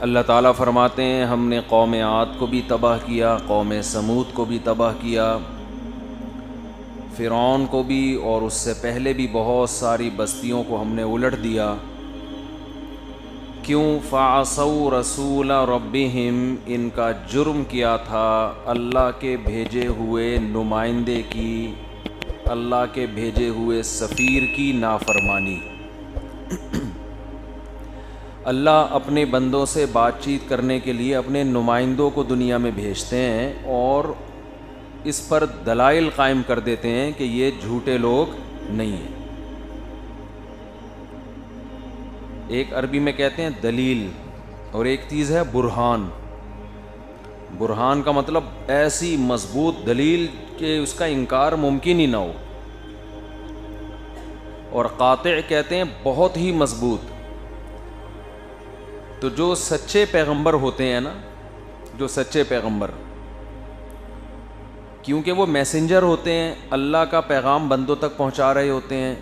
اللہ تعالیٰ فرماتے ہیں ہم نے قوم عاد کو بھی تباہ کیا، قوم سمود کو بھی تباہ کیا، فرعون کو بھی، اور اس سے پہلے بھی بہت ساری بستیوں کو ہم نے الٹ دیا۔ کیوں؟ فعصوا رسول ربہم، ان کا جرم کیا تھا اللہ کے بھیجے ہوئے نمائندے کی، اللہ کے بھیجے ہوئے سفیر کی نافرمانی۔ اللہ اپنے بندوں سے بات چیت کرنے کے لیے اپنے نمائندوں کو دنیا میں بھیجتے ہیں اور اس پر دلائل قائم کر دیتے ہیں کہ یہ جھوٹے لوگ نہیں ہیں۔ ایک عربی میں کہتے ہیں دلیل، اور ایک چیز ہے برہان۔ برہان کا مطلب ایسی مضبوط دلیل کہ اس کا انکار ممکن ہی نہ ہو، اور قاطع کہتے ہیں بہت ہی مضبوط۔ تو جو سچے پیغمبر ہوتے ہیں نا، جو سچے پیغمبر، کیونکہ وہ میسنجر ہوتے ہیں، اللہ کا پیغام بندوں تک پہنچا رہے ہوتے ہیں،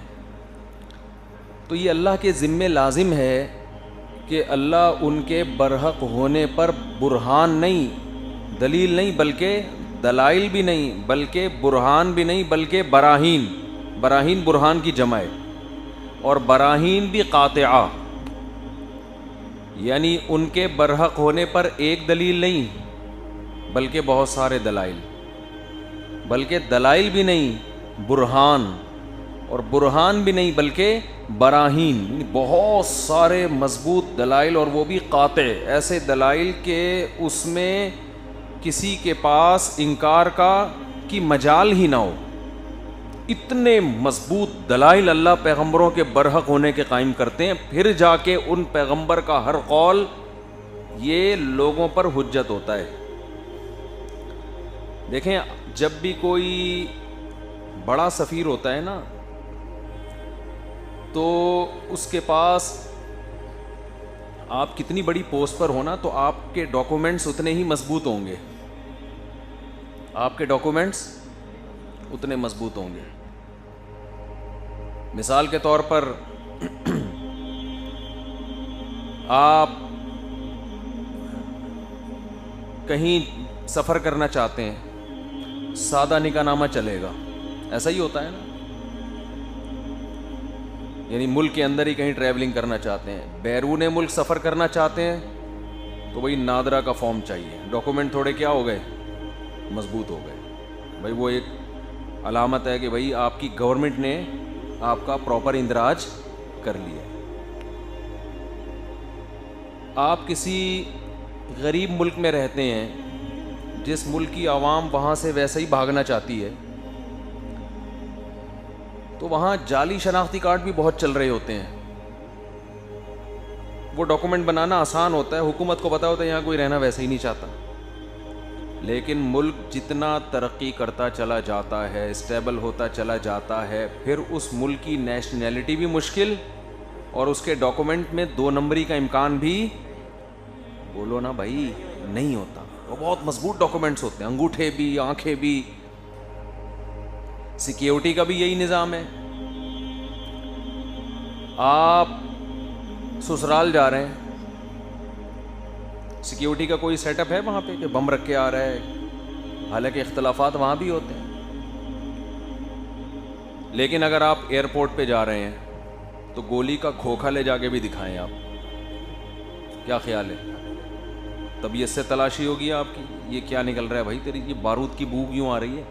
تو یہ اللہ کے ذمے لازم ہے کہ اللہ ان کے برحق ہونے پر برہان نہیں، دلیل نہیں، بلکہ دلائل بھی نہیں، بلکہ برہان بھی نہیں، بلکہ براہین، براہین برہان کی جمع ہے، اور براہین بھی قاطعہ، یعنی ان کے برحق ہونے پر ایک دلیل نہیں بلکہ بہت سارے دلائل، بلکہ دلائل بھی نہیں برہان، اور برہان بھی نہیں بلکہ براہین، بہت سارے مضبوط دلائل، اور وہ بھی قاطع، ایسے دلائل کہ اس میں کسی کے پاس انکار کی مجال ہی نہ ہو۔ اتنے مضبوط دلائل اللہ پیغمبروں کے برحق ہونے کے قائم کرتے ہیں، پھر جا کے ان پیغمبر کا ہر قول یہ لوگوں پر حجت ہوتا ہے۔ دیکھیں، جب بھی کوئی بڑا سفیر ہوتا ہے نا، تو اس کے پاس آپ کتنی بڑی پوسٹ پر ہونا تو آپ کے ڈاکومنٹس اتنے ہی مضبوط ہوں گے، آپ کے ڈاکومنٹس اتنے مضبوط ہوں گے۔ مثال کے طور پر آپ کہیں سفر کرنا چاہتے ہیں، سادہ نکاح نامہ چلے گا، ایسا ہی ہوتا ہے نا، یعنی ملک کے اندر ہی کہیں ٹریولنگ کرنا چاہتے ہیں، بیرون ملک سفر کرنا چاہتے ہیں تو وہی نادرا کا فارم چاہیے، ڈاکومنٹ تھوڑے کیا ہو گئے، مضبوط ہو گئے بھائی، وہ ایک علامت ہے کہ بھائی آپ کی گورنمنٹ نے آپ کا پراپر اندراج کر لیا۔ آپ کسی غریب ملک میں رہتے ہیں، جس ملک کی عوام وہاں سے ویسے ہی بھاگنا چاہتی ہے، تو وہاں جعلی شناختی کارڈ بھی بہت چل رہے ہوتے ہیں، وہ ڈاکومنٹ بنانا آسان ہوتا ہے، حکومت کو پتا ہوتا ہے یہاں کوئی رہنا ویسے ہی نہیں چاہتا، لیکن ملک جتنا ترقی کرتا چلا جاتا ہے، اسٹیبل ہوتا چلا جاتا ہے، پھر اس ملک کی نیشنلٹی بھی مشکل، اور اس کے ڈاکومنٹ میں 2 نمبری کا امکان بھی، بولو نا بھائی، نہیں ہوتا۔ وہ بہت مضبوط ڈاکومنٹس ہوتے ہیں، انگوٹھے بھی، آنکھیں بھی۔ سیکیورٹی کا بھی یہی نظام ہے، آپ سسرال جا رہے ہیں، سیکیورٹی کا کوئی سیٹ اپ ہے وہاں پہ کہ بم رکھ کے آ رہا ہے، حالانکہ اختلافات وہاں بھی ہوتے ہیں، لیکن اگر آپ ایئرپورٹ پہ جا رہے ہیں تو گولی کا کھوکھا لے جا کے بھی دکھائیں آپ، کیا خیال ہے؟ طبیعت سے تلاشی ہوگی آپ کی، یہ کیا نکل رہا ہے بھائی تیری، یہ بارود کی بو کیوں آ رہی ہے؟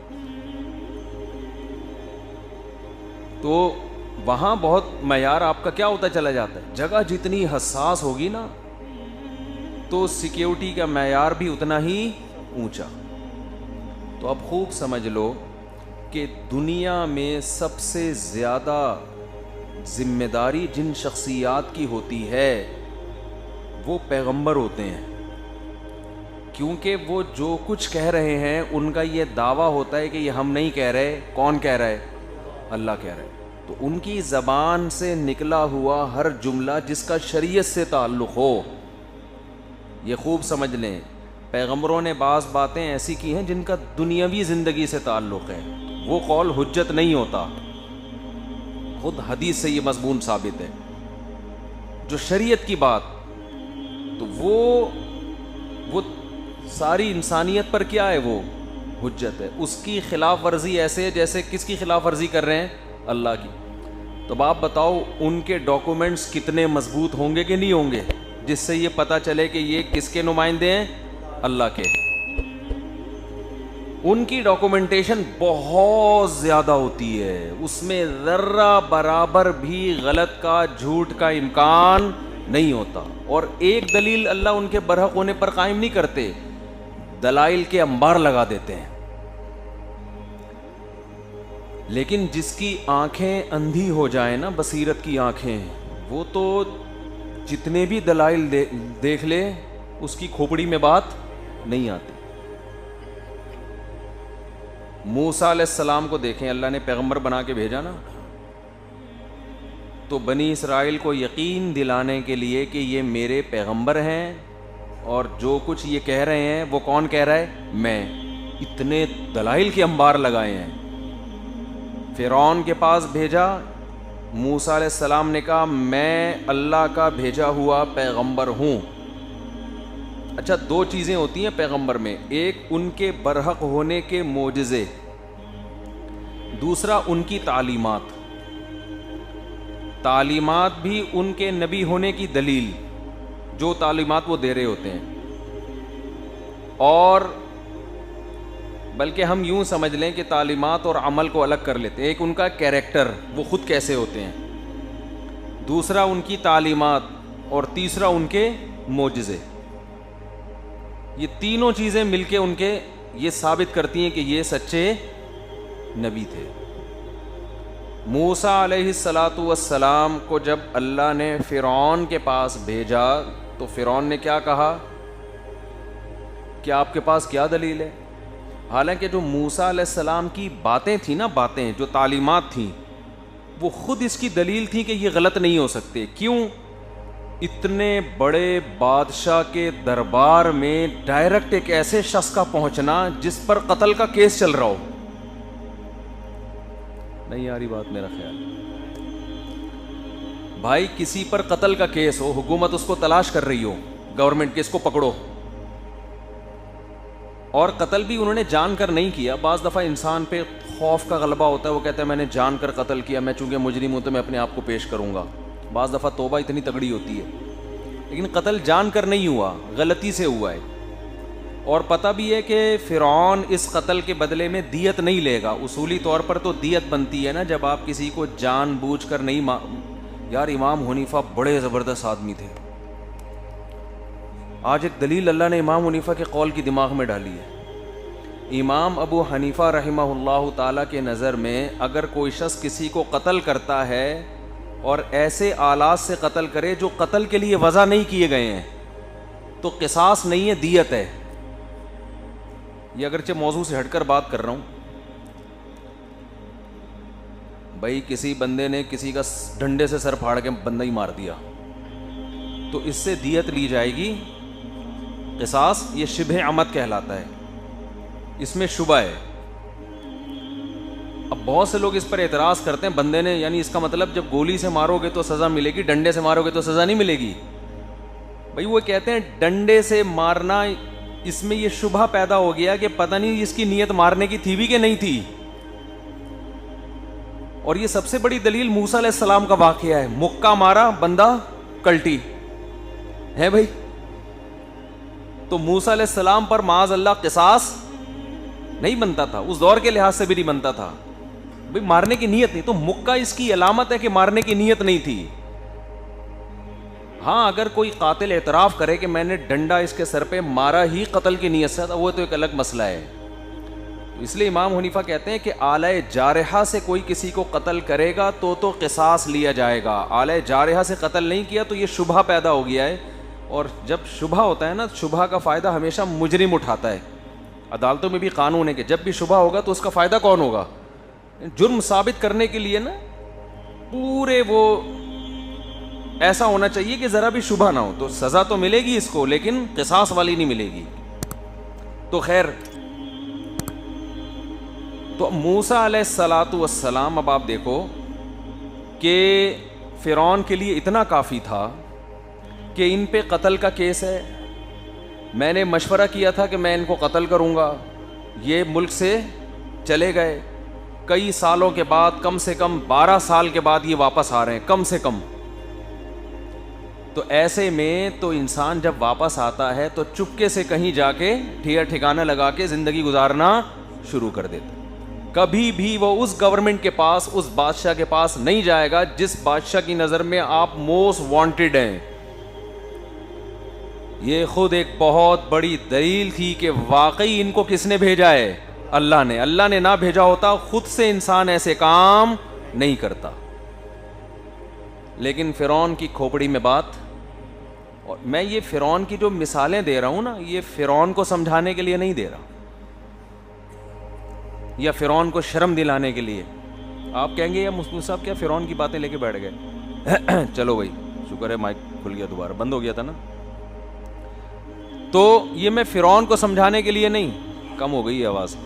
تو وہاں بہت معیار آپ کا کیا ہوتا چلا جاتا ہے، جگہ جتنی حساس ہوگی نا تو سیکیورٹی کا معیار بھی اتنا ہی اونچا۔ تو اب خوب سمجھ لو کہ دنیا میں سب سے زیادہ ذمہ داری جن شخصیات کی ہوتی ہے وہ پیغمبر ہوتے ہیں، کیونکہ وہ جو کچھ کہہ رہے ہیں ان کا یہ دعویٰ ہوتا ہے کہ یہ ہم نہیں کہہ رہے، کون کہہ رہا ہے؟ اللہ کہہ رہے۔ تو ان کی زبان سے نکلا ہوا ہر جملہ جس کا شریعت سے تعلق ہو، یہ خوب سمجھ لیں، پیغمبروں نے بعض باتیں ایسی کی ہیں جن کا دنیاوی زندگی سے تعلق ہے، وہ قول حجت نہیں ہوتا، خود حدیث سے یہ مضمون ثابت ہے۔ جو شریعت کی بات تو وہ ساری انسانیت پر کیا ہے؟ وہ حجت ہے. اس کی خلاف ورزی ایسے ہے جیسے کس کی خلاف ورزی کر رہے ہیں؟ اللہ کی. تو آپ بتاؤ ان کے ڈاکومنٹس کتنے مضبوط ہوں گے کہ نہیں ہوں گے، جس سے یہ پتہ چلے کہ یہ کس کے نمائندے ہیں؟ اللہ کے. ان کی ڈاکومنٹیشن بہت زیادہ ہوتی ہے، اس میں ذرہ برابر بھی غلط کا، جھوٹ کا امکان نہیں ہوتا. اور ایک دلیل اللہ ان کے برحق ہونے پر قائم نہیں کرتے، دلائل کے انبار لگا دیتے ہیں. لیکن جس کی آنکھیں اندھی ہو جائیں نا، بصیرت کی آنکھیں، وہ تو جتنے بھی دلائل دیکھ لے اس کی کھوپڑی میں بات نہیں آتی. موسیٰ علیہ السلام کو دیکھیں، اللہ نے پیغمبر بنا کے بھیجا نا، تو بنی اسرائیل کو یقین دلانے کے لیے کہ یہ میرے پیغمبر ہیں اور جو کچھ یہ کہہ رہے ہیں وہ کون کہہ رہا ہے؟ میں. اتنے دلائل کے انبار لگائے ہیں. فرعون کے پاس بھیجا، موسیٰ علیہ السلام نے کہا میں اللہ کا بھیجا ہوا پیغمبر ہوں. اچھا، دو چیزیں ہوتی ہیں پیغمبر میں، ایک ان کے برحق ہونے کے معجزے، دوسرا ان کی تعلیمات. تعلیمات بھی ان کے نبی ہونے کی دلیل، جو تعلیمات وہ دے رہے ہوتے ہیں. اور بلکہ ہم یوں سمجھ لیں کہ تعلیمات اور عمل کو الگ کر لیتے ہیں. ایک ان کا کیریکٹر، وہ خود کیسے ہوتے ہیں، دوسرا ان کی تعلیمات، اور تیسرا ان کے معجزے. یہ تینوں چیزیں مل کے ان کے یہ ثابت کرتی ہیں کہ یہ سچے نبی تھے. موسیٰ علیہ السلام کو جب اللہ نے فرعون کے پاس بھیجا تو فرعون نے کیا کہا کہ آپ کے پاس کیا دلیل ہے؟ حالانکہ جو موسیٰ علیہ السلام کی باتیں تھیں نا، باتیں جو تعلیمات تھیں، وہ خود اس کی دلیل تھی کہ یہ غلط نہیں ہو سکتے. کیوں؟ اتنے بڑے بادشاہ کے دربار میں ڈائریکٹ ایک ایسے شخص کا پہنچنا جس پر قتل کا کیس چل رہا ہو. نہیں آ رہی بات میرا خیال؟ بھائی کسی پر قتل کا کیس ہو، حکومت اس کو تلاش کر رہی ہو، گورنمنٹ کے اس کو پکڑو، اور قتل بھی انہوں نے جان کر نہیں کیا. بعض دفعہ انسان پہ خوف کا غلبہ ہوتا ہے، وہ کہتا ہے میں نے جان کر قتل کیا، میں چونکہ مجرم ہوں تو میں اپنے آپ کو پیش کروں گا. بعض دفعہ توبہ اتنی تگڑی ہوتی ہے، لیکن قتل جان کر نہیں ہوا، غلطی سے ہوا ہے. اور پتہ بھی ہے کہ فرعون اس قتل کے بدلے میں دیت نہیں لے گا. اصولی طور پر تو دیت بنتی ہے نا جب آپ کسی کو جان بوجھ کر نہیں یار امام حنیفہ بڑے زبردست آدمی تھے. آج ایک دلیل اللہ نے امام حنیفہ کے قول کی دماغ میں ڈالی ہے. امام ابو حنیفہ رحمہ اللہ تعالیٰ کے نظر میں اگر کوئی شخص کسی کو قتل کرتا ہے اور ایسے آلات سے قتل کرے جو قتل کے لیے وضع نہیں کیے گئے ہیں، تو قصاص نہیں ہے، دیت ہے. یہ اگرچہ موضوع سے ہٹ کر بات کر رہا ہوں. بھائی کسی بندے نے کسی کا ڈنڈے سے سر پھاڑ کے بندہ ہی مار دیا تو اس سے دیت لی جائے گی، قصاص. یہ شبہ عمد کہلاتا ہے، اس میں شبہ ہے. اب بہت سے لوگ اس پر اعتراض کرتے ہیں، بندے نے، یعنی اس کا مطلب جب گولی سے مارو گے تو سزا ملے گی، ڈنڈے سے مارو گے تو سزا نہیں ملے گی. بھائی وہ کہتے ہیں ڈنڈے سے مارنا، اس میں یہ شبہ پیدا ہو گیا کہ پتہ نہیں اس کی نیت مارنے کی تھی بھی کہ نہیں تھی. اور یہ سب سے بڑی دلیل موسیٰ علیہ السلام کا واقعہ ہے. مکہ مارا، بندہ کلٹی ہے بھائی. تو موسیٰ علیہ السلام پر معاذ اللہ قصاص نہیں بنتا تھا، اس دور کے لحاظ سے بھی نہیں بنتا تھا. بھائی مارنے کی نیت نہیں، تو مکہ اس کی علامت ہے کہ مارنے کی نیت نہیں تھی. ہاں اگر کوئی قاتل اعتراف کرے کہ میں نے ڈنڈا اس کے سر پہ مارا ہی قتل کی نیت سے، وہ تو ایک الگ مسئلہ ہے. اس لیے امام حنیفہ کہتے ہیں کہ آلہ جارحہ سے کوئی کسی کو قتل کرے گا تو قصاص لیا جائے گا. آلہ جارحہ سے قتل نہیں کیا تو یہ شبہ پیدا ہو گیا ہے. اور جب شبہ ہوتا ہے نا، شبہ کا فائدہ ہمیشہ مجرم اٹھاتا ہے. عدالتوں میں بھی قانون ہے کہ جب بھی شبہ ہوگا تو اس کا فائدہ کون ہوگا؟ جرم ثابت کرنے کے لیے نا پورے وہ ایسا ہونا چاہیے کہ ذرا بھی شبہ نہ ہو. تو سزا تو ملے گی اس کو، لیکن قصاص والی نہیں ملے گی. تو خیر، تو موسیٰ علیہ السلام، اب آپ دیکھو کہ فرعون کے لیے اتنا کافی تھا کہ ان پہ قتل کا کیس ہے. میں نے مشورہ کیا تھا کہ میں ان کو قتل کروں گا. یہ ملک سے چلے گئے. کئی سالوں کے بعد, کم سے کم 12 سال کے بعد یہ واپس آ رہے ہیں کم سے کم. تو ایسے میں تو انسان جب واپس آتا ہے تو چپکے سے کہیں جا کے ٹھکانہ لگا کے زندگی گزارنا شروع کر دیتا. کبھی بھی وہ اس گورنمنٹ کے پاس, اس بادشاہ کے پاس نہیں جائے گا جس بادشاہ کی نظر میں آپ موسٹ وانٹیڈ ہیں. یہ خود ایک بہت بڑی دلیل تھی کہ واقعی ان کو کس نے بھیجا ہے؟ اللہ نے. اللہ نے نہ بھیجا ہوتا خود سے انسان ایسے کام نہیں کرتا. لیکن فرعون کی کھوپڑی میں بات, اور میں یہ فرعون کی جو مثالیں دے رہا ہوں نا, یہ فرعون کو سمجھانے کے لیے نہیں دے رہا یا فرعون کو شرم دلانے کے لیے. آپ کہیں گے یا مفتی صاحب کیا فرعون کی باتیں لے کے بیٹھ گئے؟ چلو بھائی شکر ہے مائک کھل گیا, دوبارہ بند ہو گیا تھا نا. تو یہ میں فرعون کو سمجھانے کے لیے نہیں. کم ہو گئی آواز,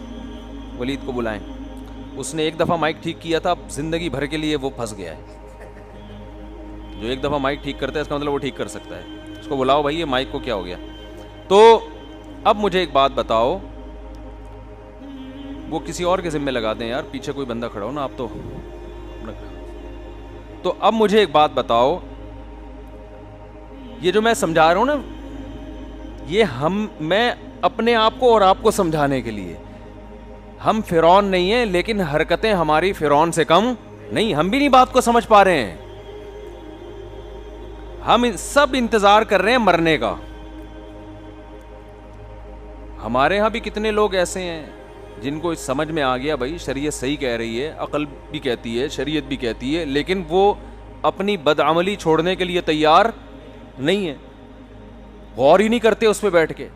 ولید کو بلائیں. اس نے ایک دفعہ مائک ٹھیک کیا تھا, اب زندگی بھر کے لیے وہ پھنس گیا ہے. جو ایک دفعہ مائک ٹھیک کرتا ہے اس کا مطلب وہ ٹھیک کر سکتا ہے. اس کو بلاؤ بھائی, یہ مائک کو کیا ہو گیا. تو اب مجھے ایک بات بتاؤ, وہ کسی اور کے ذمہ لگا دیں یار, پیچھے کوئی بندہ کھڑا ہو نا آپ تو اب مجھے ایک بات بتاؤ, یہ جو میں سمجھا رہا ہوں نا, یہ میں اپنے آپ کو اور آپ کو سمجھانے کے لیے. ہم فرعون نہیں ہیں, لیکن حرکتیں ہماری فرعون سے کم نہیں. ہم بھی نہیں بات کو سمجھ پا رہے ہیں. ہم سب انتظار کر رہے ہیں مرنے کا. ہمارے ہاں بھی کتنے لوگ ایسے ہیں جن کو سمجھ میں آ گیا بھائی شریعت صحیح کہہ رہی ہے, عقل بھی کہتی ہے, شریعت بھی کہتی ہے, لیکن وہ اپنی بدعملی چھوڑنے کے لیے تیار نہیں ہے, غور ہی نہیں کرتے اس پہ بیٹھ کے.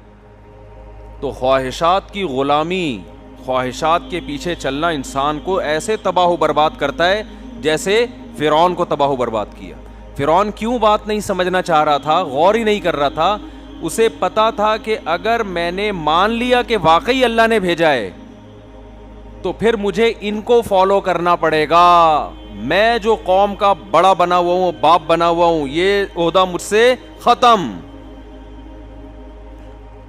تو خواہشات کی غلامی, خواہشات کے پیچھے چلنا انسان کو ایسے تباہ و برباد کرتا ہے جیسے فرعون کو تباہ و برباد کیا. فرعون کیوں بات نہیں سمجھنا چاہ رہا تھا, غور ہی نہیں کر رہا تھا. اسے پتا تھا کہ اگر میں نے مان لیا کہ واقعی اللہ نے بھیجا ہے تو پھر مجھے ان کو فالو کرنا پڑے گا. میں جو قوم کا بڑا بنا ہوا ہوں, باپ بنا ہوا ہوں, یہ عہدہ مجھ سے ختم.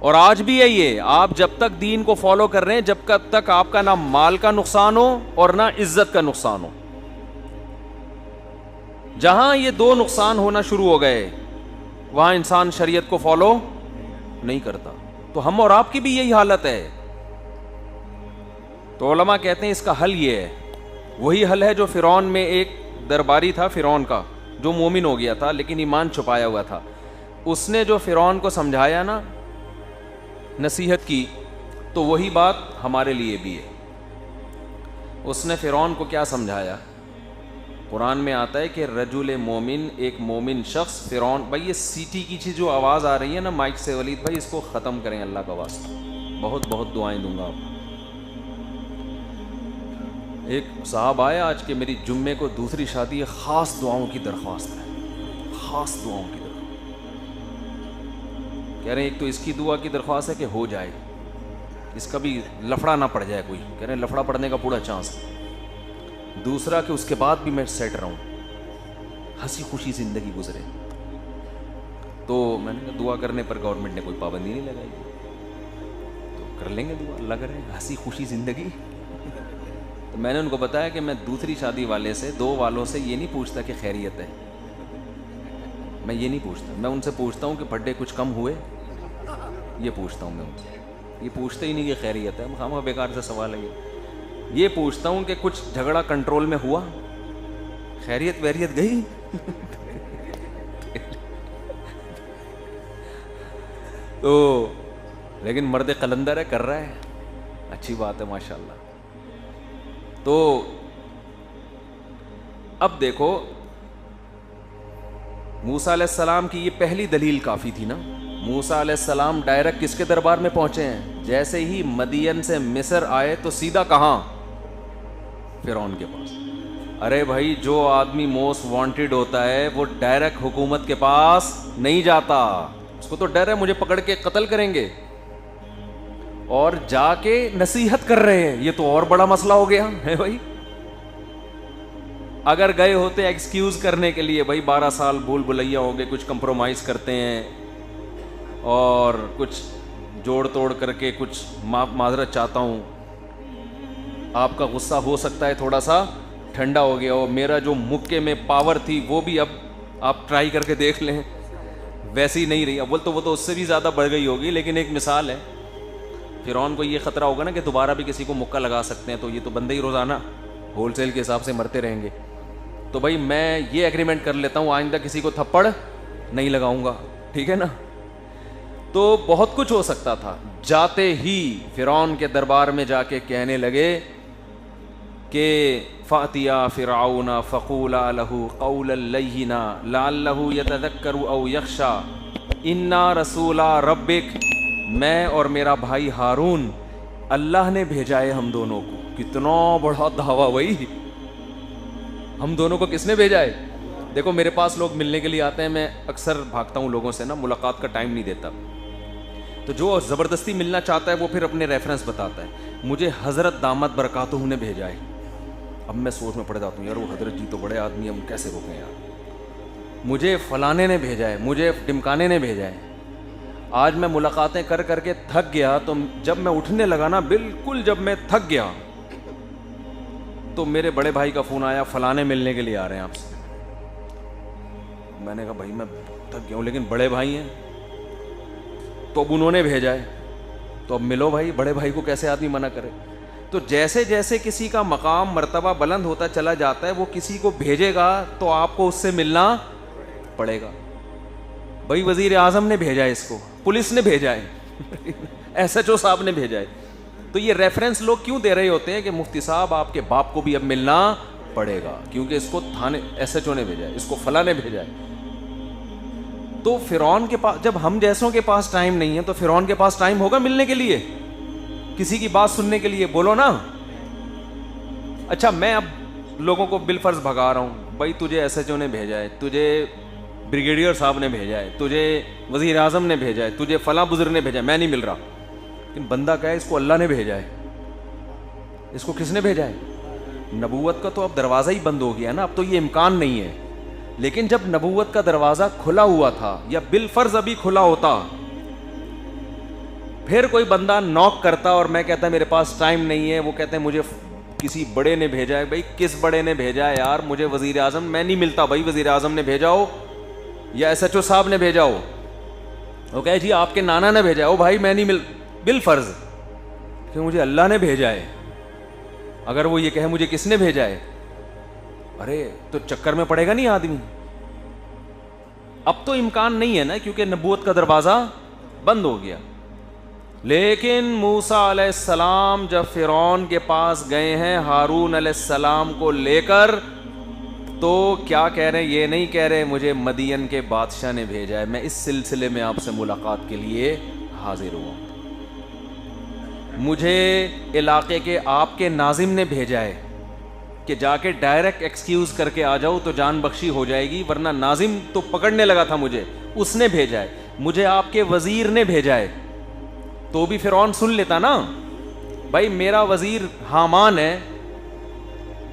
اور آج بھی ہے یہ, آپ جب تک دین کو فالو کر رہے ہیں جب تک آپ کا نہ مال کا نقصان ہو اور نہ عزت کا نقصان ہو. جہاں یہ دو نقصان ہونا شروع ہو گئے وہاں انسان شریعت کو فالو نہیں کرتا. تو ہم اور آپ کی بھی یہی حالت ہے. تو علماء کہتے ہیں اس کا حل یہ ہے, وہی حل ہے جو فرعون میں ایک درباری تھا فرعون کا, جو مومن ہو گیا تھا لیکن ایمان چھپایا ہوا تھا. اس نے جو فرعون کو سمجھایا نا, نصیحت کی, تو وہی بات ہمارے لیے بھی ہے. اس نے فرعون کو کیا سمجھایا؟ قرآن میں آتا ہے کہ رجل مومن, ایک مومن شخص فرعون. بھائی یہ سیٹی کی چیز جو آواز آ رہی ہے نا مائک سے, ولید بھائی اس کو ختم کریں اللہ کا واسطہ, بہت بہت دعائیں دوں گا آپ. ایک صاحب آیا آج کہ میری جمعے کو دوسری شادی ہے, خاص دعاؤں کی درخواست ہے, خاص دعاؤں کی درخواست. کہہ رہے ہیں ایک تو اس کی دعا کی درخواست ہے کہ ہو جائے, اس کا بھی لفڑا نہ پڑ جائے کوئی, کہہ رہے ہیں لفڑا پڑنے کا پورا چانس. دوسرا کہ اس کے بعد بھی میں سیٹ رہوں, ہنسی خوشی زندگی گزرے. تو میں نے کہا دعا کرنے پر گورنمنٹ نے کوئی پابندی نہیں لگائی, تو کر لیں گے دعا, اللہ کرے ہنسی خوشی زندگی. تو میں نے ان کو بتایا کہ میں دوسری شادی والے سے, دو والوں سے یہ نہیں پوچھتا کہ خیریت ہے, میں یہ نہیں پوچھتا. میں ان سے پوچھتا ہوں کہ بڈے کچھ کم ہوئے, یہ پوچھتا ہوں میں ان سے. یہ پوچھتے ہی نہیں کہ خیریت ہے, خواہ بیکار سے سوال ہے یہ پوچھتا ہوں کہ کچھ جھگڑا کنٹرول میں ہوا, خیریت ویریت گئی. تو لیکن مرد قلندر ہے, کر رہا ہے, اچھی بات ہے ماشاءاللہ. تو اب دیکھو موسیٰ علیہ السلام کی یہ پہلی دلیل کافی تھی نا. موسیٰ علیہ السلام ڈائریکٹ کس کے دربار میں پہنچے ہیں؟ جیسے ہی مدین سے مصر آئے تو سیدھا کہاں؟ فرعون کے پاس. ارے بھائی جو آدمی موسٹ وانٹیڈ ہوتا ہے وہ ڈائریکٹ حکومت کے پاس نہیں جاتا, اس کو تو ڈر ہے مجھے پکڑ کے قتل کریں گے, اور جا کے نصیحت کر رہے ہیں, یہ تو اور بڑا مسئلہ ہو گیا ہے بھائی. اگر گئے ہوتے ایکسکیوز کرنے کے لیے، بھائی 12 سال بھول بھلیا ہو گئے، کچھ کمپرومائز کرتے ہیں اور کچھ جوڑ توڑ کر کے کچھ معذرت چاہتا ہوں، آپ کا غصہ ہو سکتا ہے تھوڑا سا ٹھنڈا ہو گیا ہو، میرا جو مکے میں پاور تھی وہ بھی اب آپ ٹرائی کر کے دیکھ لیں ویسی نہیں رہی، اول تو وہ تو اس سے بھی زیادہ بڑھ گئی ہوگی، لیکن ایک مثال ہے۔ فرعون کو یہ خطرہ ہوگا نا کہ دوبارہ بھی کسی کو مکہ لگا سکتے ہیں، تو یہ تو بندے ہی روزانہ ہول سیل کے حساب سے مرتے رہیں گے، تو بھائی میں یہ ایگریمنٹ کر لیتا ہوں آئندہ کسی کو تھپڑ نہیں لگاؤں گا، ٹھیک ہے نا۔ تو بہت کچھ ہو سکتا تھا۔ جاتے ہی فرعون کے دربار میں جا کے کہنے لگے کہ فَأْتِيَا فِرْعَوْنَ فَقُولَا لَهُ قَوْلًا لَيِّنًا لَعَلَّهُ يَتَذَكَّرُ أَوْ يَخْشَىٰ إِنَّا رَسُولَا رَبِّكَ، میں اور میرا بھائی ہارون اللہ نے بھیجا ہے ہم دونوں کو۔ کتنا بڑا دعویٰ بھائی، ہم دونوں کو کس نے بھیجا ہے؟ دیکھو میرے پاس لوگ ملنے کے لیے آتے ہیں، میں اکثر بھاگتا ہوں لوگوں سے نا، ملاقات کا ٹائم نہیں دیتا، تو جو زبردستی ملنا چاہتا ہے وہ پھر اپنے ریفرنس بتاتا ہے۔ مجھے حضرت دامت برکاتہ نے بھیجا ہے۔ اب میں سوچ میں پڑ جاتا ہوں، یار وہ حضرت جی تو بڑے آدمی، ہم کیسے روکیں یار، مجھے فلانے نے بھیجا ہے، مجھے ڈمکانے نے بھیجا ہے۔ آج میں ملاقاتیں کر کر کے تھک گیا، تو جب میں اٹھنے لگا نا، بالکل جب میں تھک گیا تو میرے بڑے بھائی کا فون آیا، فلانے ملنے کے لیے آ رہے ہیں آپ سے۔ میں نے کہا بھائی میں تھک گیا ہوں، لیکن بڑے بھائی ہیں تو اب انہوں نے بھیجا ہے تو اب ملو بھائی، بڑے بھائی کو کیسے آدمی منع کرے؟ تو جیسے جیسے کسی کا مقام مرتبہ بلند ہوتا چلا جاتا ہے، وہ کسی کو بھیجے گا تو آپ کو اس سے ملنا پڑے گا۔ بھائی وزیر اعظم نے بھیجا ہے اس کو، پولیس نے بھیجا ہے، ایس ایچ او صاحب نے بھیجا ہے۔ تو یہ ریفرنس لوگ کیوں دے رہے ہوتے ہیں کہ مفتی صاحب آپ کے باپ کو بھی اب ملنا پڑے گا، کیونکہ اس کو تھانے ایس ایچ او نے بھیجا ہے، اس کو فلاں نے بھیجا ہے۔ تو فرعون کے پاس، جب ہم جیسوں کے پاس ٹائم نہیں ہے تو فرعون کے پاس ٹائم ہوگا ملنے کے لیے، کسی کی بات سننے کے لیے؟ بولو نا۔ اچھا میں اب لوگوں کو بالفرض بھگا رہا ہوں، بھائی تجھے ایس ایچ او نے بھیجا ہے، تجھے بریگیڈیئر صاحب نے بھیجا ہے، تجھے وزیر اعظم نے بھیجا ہے، تجھے فلاں بزرگ نے بھیجا ہے، میں نہیں مل رہا، لیکن بندہ کہے اس کو اللہ نے بھیجا ہے۔ اس کو کس نے بھیجا ہے؟ نبوت کا تو اب دروازہ ہی بند ہو گیا نا، اب تو یہ امکان نہیں ہے۔ لیکن جب نبوت کا دروازہ کھلا ہوا تھا، یا بالفرض ابھی کھلا ہوتا، پھر کوئی بندہ نوک کرتا اور میں کہتا میرے پاس ٹائم نہیں ہے، وہ کہتے ہیں مجھے کسی بڑے نے بھیجا ہے۔ بھائی کس بڑے نے بھیجا ہے یار؟ مجھے وزیر اعظم، میں نہیں ملتا بھائی، وزیر اعظم نے بھیجا ہو یا ایس ایچ او صاحب نے بھیجا ہو، وہ کہے جی آپ کے نانا نے بھیجا ہے، او بھائی میں نہیں بالفرض کہ مجھے اللہ نے بھیجا ہے۔ اگر وہ یہ کہے مجھے کس نے بھیجا ہے، ارے تو چکر میں پڑے گا نہیں آدمی۔ اب تو امکان نہیں ہے نا، کیونکہ نبوت کا دروازہ بند ہو گیا۔ لیکن موسیٰ علیہ السلام جب فرعون کے پاس گئے ہیں ہارون علیہ السلام کو لے کر، تو کیا کہہ رہے ہیں؟ یہ نہیں کہہ رہے مجھے مدین کے بادشاہ نے بھیجا ہے، میں اس سلسلے میں آپ سے ملاقات کے لیے حاضر ہوا، مجھے علاقے کے آپ کے ناظم نے بھیجا ہے کہ جا کے ڈائریکٹ ایکسکیوز کر کے آ جاؤ تو جان بخشی ہو جائے گی، ورنہ ناظم تو پکڑنے لگا تھا مجھے، اس نے بھیجا ہے۔ مجھے آپ کے وزیر نے بھیجا ہے، تو بھی فرعون سن لیتا نا، بھائی میرا وزیر حامان ہے،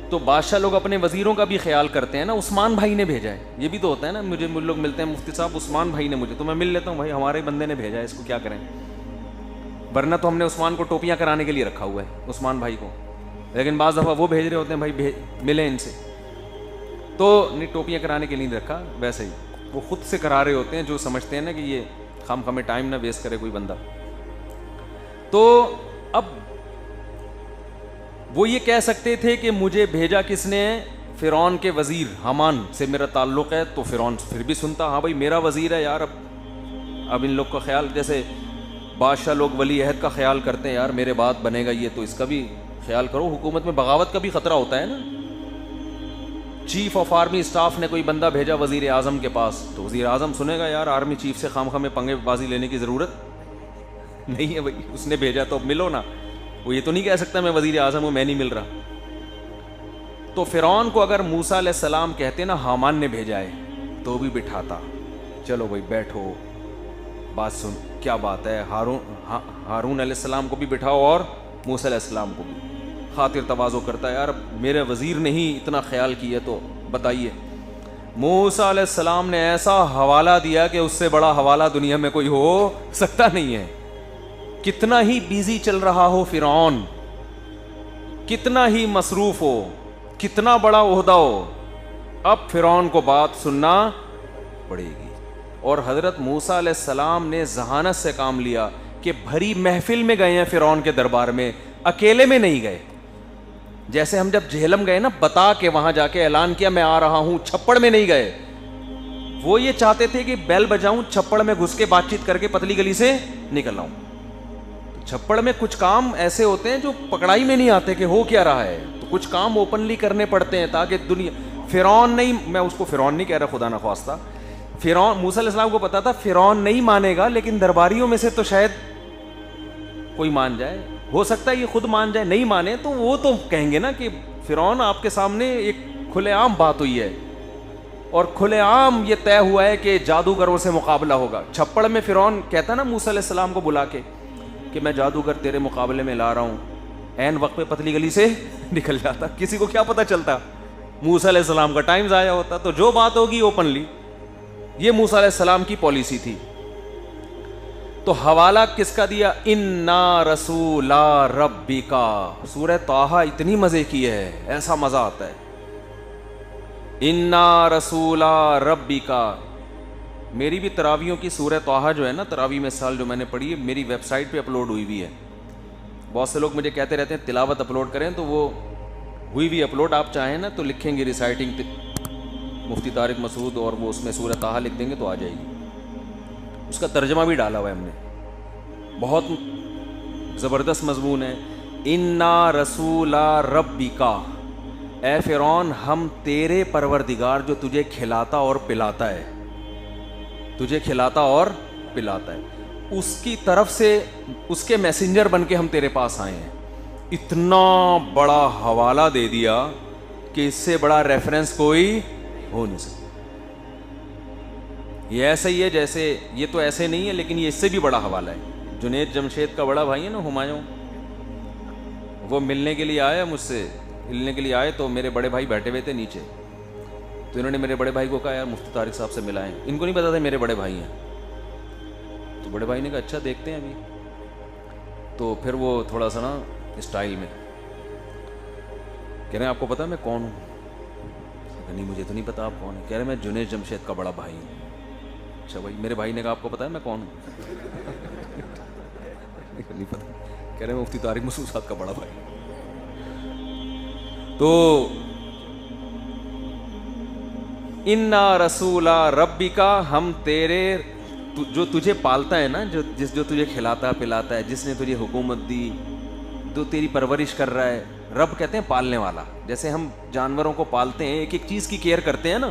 تو بادشاہ لوگ اپنے وزیروں کا بھی خیال کرتے ہیں نا، عثمان بھائی نے بھیجا ہے، یہ بھی تو ہوتا ہے نا، مجھے لوگ ملتے ہیں مفتی صاحب عثمان بھائی نے مجھے، تو میں مل لیتا ہوں، بھائی ہمارے بندے نے بھیجا ہے، اس کو کیا کریں؟ ورنہ تو ہم نے عثمان کو ٹوپیاں کرانے کے لیے رکھا ہوا ہے، عثمان بھائی کو، لیکن بعض دفعہ وہ بھیج رہے ہوتے ہیں بھائی ملیں ان سے، تو نہیں ٹوپیاں کرانے کے لیے نہیں رکھا، ویسے ہی وہ خود سے کرا رہے ہوتے ہیں، جو سمجھتے ہیں نا کہ یہ خام خامے ٹائم نہ ویسٹ کرے کوئی بندہ۔ تو اب وہ یہ کہہ سکتے تھے کہ مجھے بھیجا کس نے؟ فرعون کے وزیر حامان سے میرا تعلق ہے، تو فرعون پھر بھی سنتا، ہاں بھائی میرا وزیر ہے یار، اب ان لوگ کا خیال، جیسے بادشاہ لوگ ولی عہد کا خیال کرتے ہیں، یار میرے بعد بنے گا یہ، تو اس کا بھی خیال کرو، حکومت میں بغاوت کا بھی خطرہ ہوتا ہے نا۔ چیف آف آرمی اسٹاف نے کوئی بندہ بھیجا وزیر اعظم کے پاس، تو وزیر اعظم سنے گا یار آرمی چیف سے خام خامے پنگے بازی لینے کی ضرورت نہیں ہے، بھائی اس نے بھیجا تو اب ملو نا، وہ یہ تو نہیں کہہ سکتا میں وزیر اعظم ہوں، میں نہیں مل رہا۔ تو فرعون کو اگر موسیٰ علیہ السلام کہتے نا حامان نے بھیجا ہے، تو بھی بٹھاتا، چلو بھائی بیٹھو بات سن، کیا بات ہے، ہارون علیہ السلام کو بھی بٹھاؤ اور موسیٰ علیہ السلام کو بھی، خاطر تواضع کرتا ہے, یار میرے وزیر نے ہی اتنا خیال کیا تو بتائیے. موسیٰ علیہ السلام نے ایسا حوالہ دیا کہ اس سے بڑا حوالہ دنیا میں کوئی ہو سکتا نہیں ہے. کتنا ہی بیزی چل رہا ہو فرعون, کتنا ہی مصروف ہو, کتنا بڑا عہدہ ہو, اب فرعون کو بات سننا پڑے گی. اور حضرت موسیٰ علیہ السلام نے ذہانت سے کام لیا کہ بھری محفل میں گئے ہیں فرعون کے دربار میں, اکیلے میں نہیں گئے. جیسے ہم جب جہلم گئے نا, بتا کے وہاں جا کے اعلان کیا میں آ رہا ہوں, چھپڑ میں نہیں گئے. وہ یہ چاہتے تھے کہ بیل بجاؤں, چھپڑ میں گھس کے بات چیت کر کے پتلی گلی سے نکل آؤں. چھپڑ میں کچھ کام ایسے ہوتے ہیں جو پکڑائی میں نہیں آتے کہ ہو کیا رہا ہے, تو کچھ کام اوپنلی کرنے پڑتے ہیں تاکہ دنیا. فرعون نہیں, میں اس کو فرعون نہیں کہہ رہا خدا نخواستہ, فرعون موسیٰ علیہ السلام کو پتا تھا فرعون نہیں مانے گا, لیکن درباریوں میں سے تو شاید کوئی مان جائے, ہو سکتا ہے یہ خود مان جائے. نہیں مانے تو وہ تو کہیں گے نا کہ فرعون آپ کے سامنے ایک کھلے عام بات ہوئی ہے, اور کھلے عام یہ طے ہوا ہے کہ جادوگروں سے مقابلہ ہوگا. چھپڑ میں فرعون کہتا نا موسیٰ علیہ السلام کو بلا کے کہ میں جادوگر تیرے مقابلے میں لا رہا ہوں, عین وقت پہ پتلی گلی سے نکل جاتا. کسی کو کیا پتہ چلتا, موسیٰ علیہ السلام کا ٹائم ضائع ہوتا. تو جو بات ہوگی اوپنلی, یہ موسیٰ علیہ السلام کی پالیسی تھی. تو حوالہ کس کا دیا؟ انا رسولا ربکا. سورہ طٰہٰ اتنی مزے کی ہے, ایسا مزہ آتا ہے. انا رسولا ربکا. میری بھی تراویحوں کی سورہ طٰہٰ جو ہے نا, تراویح میں سال جو میں نے پڑھی ہے, میری ویب سائٹ پہ اپلوڈ ہوئی ہوئی ہے. بہت سے لوگ مجھے کہتے رہتے ہیں تلاوت اپلوڈ کریں, تو وہ ہوئی ہوئی اپلوڈ آپ چاہیں نا تو لکھیں گے ریسائٹنگ مفتی طارق مسعود, اور وہ اس میں سورہ طٰہٰ لکھ دیں گے تو آ جائے گی. اس کا ترجمہ بھی ڈالا ہوا ہے ہم نے, بہت زبردست مضمون ہے. انا رسولا ربکا, اے فرعون ہم تیرے پروردگار جو تجھے کھلاتا اور پلاتا ہے, تجھے کھلاتا اور پلاتا ہے, اس کی طرف سے اس کے میسنجر بن کے ہم تیرے پاس آئے ہیں. اتنا بڑا حوالہ دے دیا کہ اس سے بڑا ریفرنس کوئی ہو نہیں سکتا. یہ ایسا ہی ہے جیسے, یہ تو ایسے نہیں ہے لیکن یہ اس سے بھی بڑا حوالہ ہے. جنید جمشید کا بڑا بھائی ہے نا ہمایوں, وہ ملنے کے لیے آیا مجھ سے, ملنے کے لیے آئے تو میرے بڑے بھائی بیٹھے ہوئے تھے نیچے, تو انہوں نے میرے بڑے بھائی کو کہا یار مفتی طارق صاحب سے ملائیں. ان کو نہیں پتا تھا میرے بڑے بھائی ہیں, تو بڑے بھائی نے کہا اچھا دیکھتے ہیں ابھی. تو پھر وہ تھوڑا سا نا اسٹائل میں کہہ رہے ہیں آپ کو پتا ہے میں کون ہوں؟ نہیں مجھے تو نہیں پتا آپ کون ہیں. کہہ رہے میں جنید جمشید کا بڑا بھائی ہوں. اچھا بھائی, میرے بھائی نے کہا آپ کو پتا ہے میں کون ہوں؟ نہیں پتا. کہہ رہے ہیں مفتی طارق مسعود صاحب کا بڑا بھائی. تو انا رسولا ربکا, ہم تیرے جو تجھے پالتا ہے نا, جو تجھے کھلاتا پلاتا ہے, جس نے تجھے حکومت دی, جو تیری پرورش کر رہا ہے. رب کہتے ہیں پالنے والا. جیسے ہم جانوروں کو پالتے ہیں, ایک ایک چیز کی کیئر کرتے ہیں نا,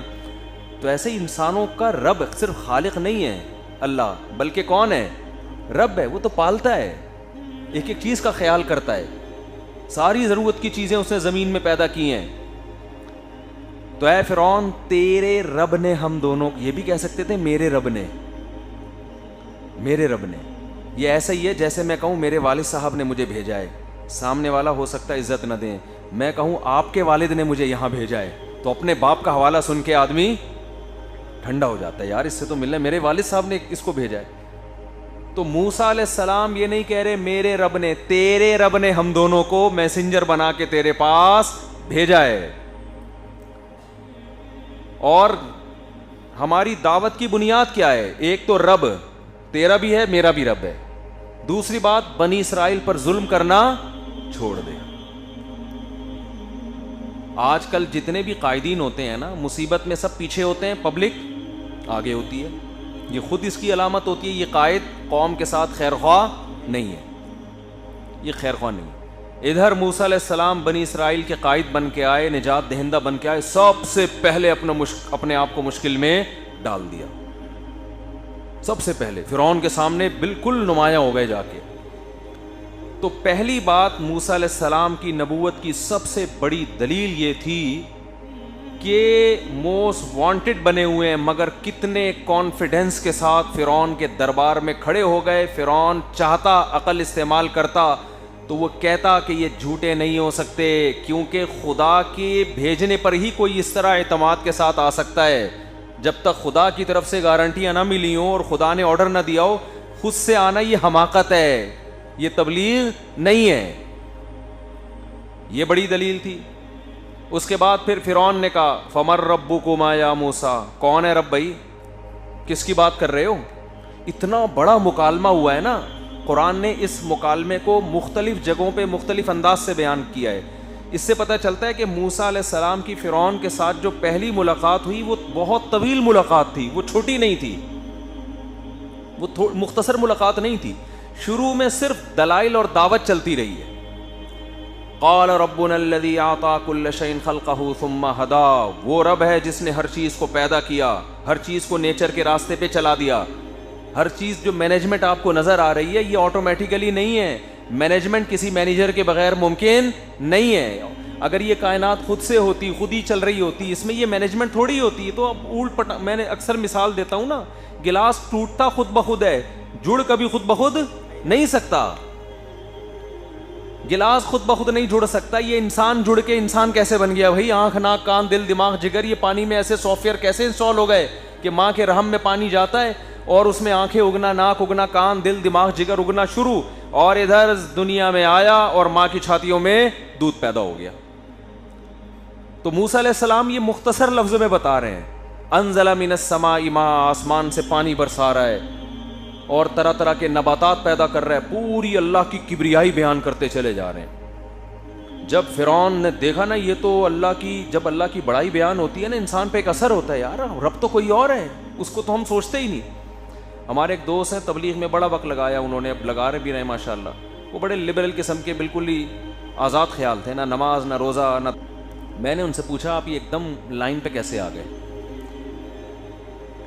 تو ایسے ہی انسانوں کا رب صرف خالق نہیں ہے اللہ, بلکہ کون ہے؟ رب ہے. وہ تو پالتا ہے, ایک ایک چیز کا خیال کرتا ہے. ساری ضرورت کی چیزیں اس نے زمین میں پیدا کی ہیں. تو اے فرعون تیرے رب نے ہم دونوں, یہ بھی کہہ سکتے تھے میرے رب نے, میرے رب نے. یہ ایسا ہی ہے جیسے میں کہوں میرے والد صاحب نے مجھے بھیجا ہے. سامنے والا ہو سکتا ہے عزت نہ دیں, میں کہوں آپ کے والد نے مجھے یہاں بھیجا ہے, تو اپنے باپ کا حوالہ سن کے آدمی ٹھنڈا ہو جاتا ہے, یار اس سے تو ملنا, میرے والد صاحب نے اس کو بھیجا ہے. تو موسیٰ علیہ السلام یہ نہیں کہہ رہے میرے رب نے, تیرے رب نے ہم دونوں کو میسنجر بنا کے تیرے پاس بھیجا ہے. اور ہماری دعوت کی بنیاد کیا ہے؟ ایک تو رب, تیرا بھی ہے میرا بھی رب ہے. دوسری بات, بنی اسرائیل پر ظلم کرنا چھوڑ دے. آج کل جتنے بھی قائدین ہوتے ہیں نا, مصیبت میں سب پیچھے ہوتے ہیں, پبلک آگے ہوتی ہے. یہ خود اس کی علامت ہوتی ہے. یہ قائد قوم کے ساتھ خیر خواہ نہیں ہے, یہ خیر خواہ نہیں. ادھر موسیٰ علیہ السلام بنی اسرائیل کے قائد بن کے آئے, نجات دہندہ بن کے آئے, سب سے پہلے اپنے آپ کو مشکل میں ڈال دیا. سب سے پہلے فرعون کے سامنے بالکل نمایاں ہو گئے جا کے. تو پہلی بات موسیٰ علیہ السلام کی نبوت کی سب سے بڑی دلیل یہ تھی کہ موسٹ وانٹڈ بنے ہوئے ہیں, مگر کتنے کانفیڈنس کے ساتھ فرعون کے دربار میں کھڑے ہو گئے. فرعون چاہتا, عقل استعمال کرتا تو وہ کہتا کہ یہ جھوٹے نہیں ہو سکتے، کیونکہ خدا کے بھیجنے پر ہی کوئی اس طرح اعتماد کے ساتھ آ سکتا ہے۔ جب تک خدا کی طرف سے گارنٹیاں نہ ملی ہوں اور خدا نے آرڈر نہ دیا ہو، خود سے آنا یہ حماقت ہے، یہ تبلیغ نہیں ہے۔ یہ بڑی دلیل تھی۔ اس کے بعد پھر فرعون نے کہا فمر ربکما یا موسیٰ، کون ہے رب بھائی، کس کی بات کر رہے ہو؟ اتنا بڑا مکالمہ ہوا ہے نا، قرآن نے اس مکالمے کو مختلف جگہوں پہ مختلف انداز سے بیان کیا ہے۔ اس سے پتہ چلتا ہے کہ موسیٰ علیہ السلام کی فرعون کے ساتھ جو پہلی ملاقات ہوئی وہ بہت طویل ملاقات تھی، وہ چھوٹی نہیں تھی، وہ مختصر ملاقات نہیں تھی۔ شروع میں صرف دلائل اور دعوت چلتی رہی ہے۔ قال ربنا الذي اعطى كل شيء خلقه ثم هدى، وہ رب ہے جس نے ہر چیز کو پیدا کیا، ہر چیز کو نیچر کے راستے پہ چلا دیا۔ ہر چیز جو مینجمنٹ آپ کو نظر آ رہی ہے یہ آٹومیٹیکلی نہیں ہے، مینجمنٹ کسی مینیجر کے بغیر ممکن نہیں ہے۔ اگر یہ کائنات خود سے ہوتی، خود ہی چل رہی ہوتی، اس میں یہ مینجمنٹ تھوڑی ہوتی ہے۔ تو اب الٹ پٹا، میں نے اکثر مثال دیتا ہوں نا، گلاس ٹوٹتا خود بخود ہے، جڑ کبھی خود بخود نہیں سکتا۔ گلاس خود بخود نہیں جڑ سکتا، یہ انسان جڑ کے انسان کیسے بن گیا بھائی؟ آنکھ، ناک، کان، دل، دماغ، جگر، یہ پانی میں ایسے سافٹ ویئر کیسے انسٹال ہو گئے کہ ماں کے رحم میں پانی جاتا ہے اور اس میں آنکھیں اگنا، ناک اگنا، کان، دل، دماغ، جگر اگنا شروع، اور ادھر دنیا میں آیا اور ماں کی چھاتیوں میں دودھ پیدا ہو گیا۔ تو موسیٰ علیہ السلام یہ مختصر لفظ میں بتا رہے ہیں، انزل من السماء ماء، آسمان سے پانی برسا رہا ہے اور طرح طرح کے نباتات پیدا کر رہا ہے، پوری اللہ کی کبریائی بیان کرتے چلے جا رہے ہیں۔ جب فرعون نے دیکھا نا یہ تو اللہ کی، جب اللہ کی بڑائی بیان ہوتی ہے نا انسان پہ ایک اثر ہوتا ہے، یار رب تو کوئی اور ہے، اس کو تو ہم سوچتے ہی نہیں۔ ہمارے ایک دوست ہیں تبلیغ میں بڑا وقت لگایا انہوں نے، اب لگا رہے بھی رہے ماشاءاللہ، وہ بڑے لبرل قسم کے بالکل ہی آزاد خیال تھے، نہ نماز نہ روزہ نہ۔ میں نے ان سے پوچھا آپ یہ ایک دم لائن پہ کیسے آ گئے؟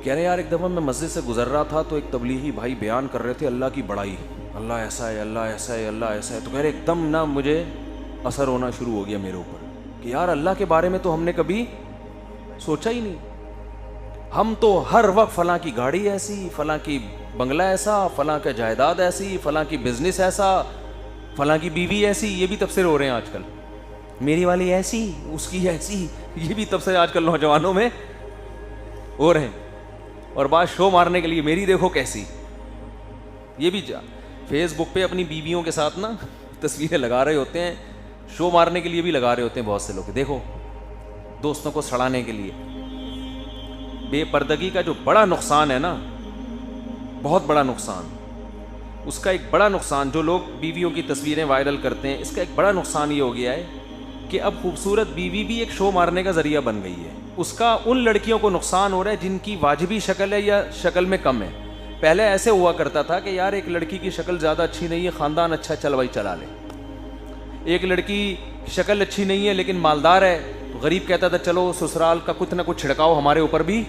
کہہ رہے یار ایک دفعہ میں مسجد سے گزر رہا تھا تو ایک تبلیغی بھائی بیان کر رہے تھے اللہ کی بڑائی، اللہ ایسا ہے، اللہ ایسا ہے، اللہ ایسا ہے، تو کہہ رہے ایک دم نا مجھے اثر ہونا شروع ہو گیا میرے اوپر کہ یار اللہ کے بارے میں تو ہم نے کبھی سوچا ہی نہیں۔ ہم تو ہر وقت فلاں کی گاڑی ایسی، فلاں کی بنگلہ ایسا، فلاں کا جائیداد ایسی، فلاں کی بزنس ایسا، فلاں کی بیوی ایسی، یہ بھی تبصرے ہو رہے ہیں آج کل، میری والی ایسی، اس کی ایسی، یہ بھی تبصرے آج کل نوجوانوں میں ہو رہے ہیں۔ اور بات شو مارنے کے لیے میری دیکھو کیسی، یہ بھی فیس بک پہ اپنی بیویوں کے ساتھ نا تصویریں لگا رہے ہوتے ہیں، شو مارنے کے لیے بھی لگا رہے ہوتے ہیں بہت سے لوگ، دیکھو دوستوں کو سڑانے کے لیے۔ بے پردگی کا جو بڑا نقصان ہے نا، بہت بڑا نقصان، اس کا ایک بڑا نقصان، جو لوگ بیویوں کی تصویریں وائرل کرتے ہیں، اس کا ایک بڑا نقصان یہ ہو گیا ہے کہ اب خوبصورت بیوی بھی ایک شو مارنے کا ذریعہ بن گئی ہے۔ اس کا ان لڑکیوں کو نقصان ہو رہا ہے جن کی واجبی شکل ہے یا شکل میں کم ہے۔ پہلے ایسے ہوا کرتا تھا کہ یار ایک لڑکی کی شکل زیادہ اچھی نہیں ہے، خاندان اچھا، چل بھائی چلا لے۔ ایک لڑکی شکل اچھی نہیں ہے لیکن مالدار ہے، تو غریب کہتا تھا چلو سسرال کا کچھ نہ کچھ چھڑکاؤ ہمارے اوپر بھی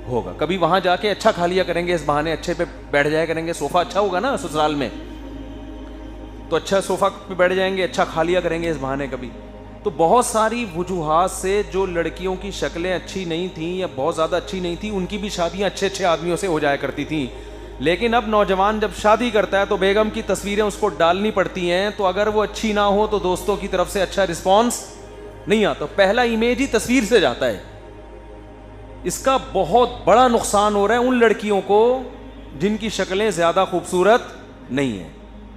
ہوگا، کبھی وہاں جا کے اچھا کھا لیا کریں گے، اس بہانے اچھے پہ بیٹھ جایا کریں گے، صوفہ اچھا ہوگا نا سسرال میں تو اچھا صوفہ پہ بیٹھ جائیں گے، اچھا کھا لیا کریں گے اس بہانے کبھی۔ تو بہت ساری وجوہات سے جو لڑکیوں کی شکلیں اچھی نہیں تھیں یا بہت زیادہ اچھی نہیں تھیں، ان کی بھی شادیاں اچھے اچھے آدمیوں سے ہو جایا کرتی تھیں۔ لیکن اب نوجوان جب شادی کرتا ہے تو بیگم کی تصویریں اس کو ڈالنی پڑتی ہیں، تو اگر وہ اچھی نہ ہو تو دوستوں کی طرف سے اچھا رسپانس نہیں آتا، پہلا امیج ہی تصویر سے جاتا ہے۔ اس کا بہت بڑا نقصان ہو رہا ہے ان لڑکیوں کو جن کی شکلیں زیادہ خوبصورت نہیں ہیں۔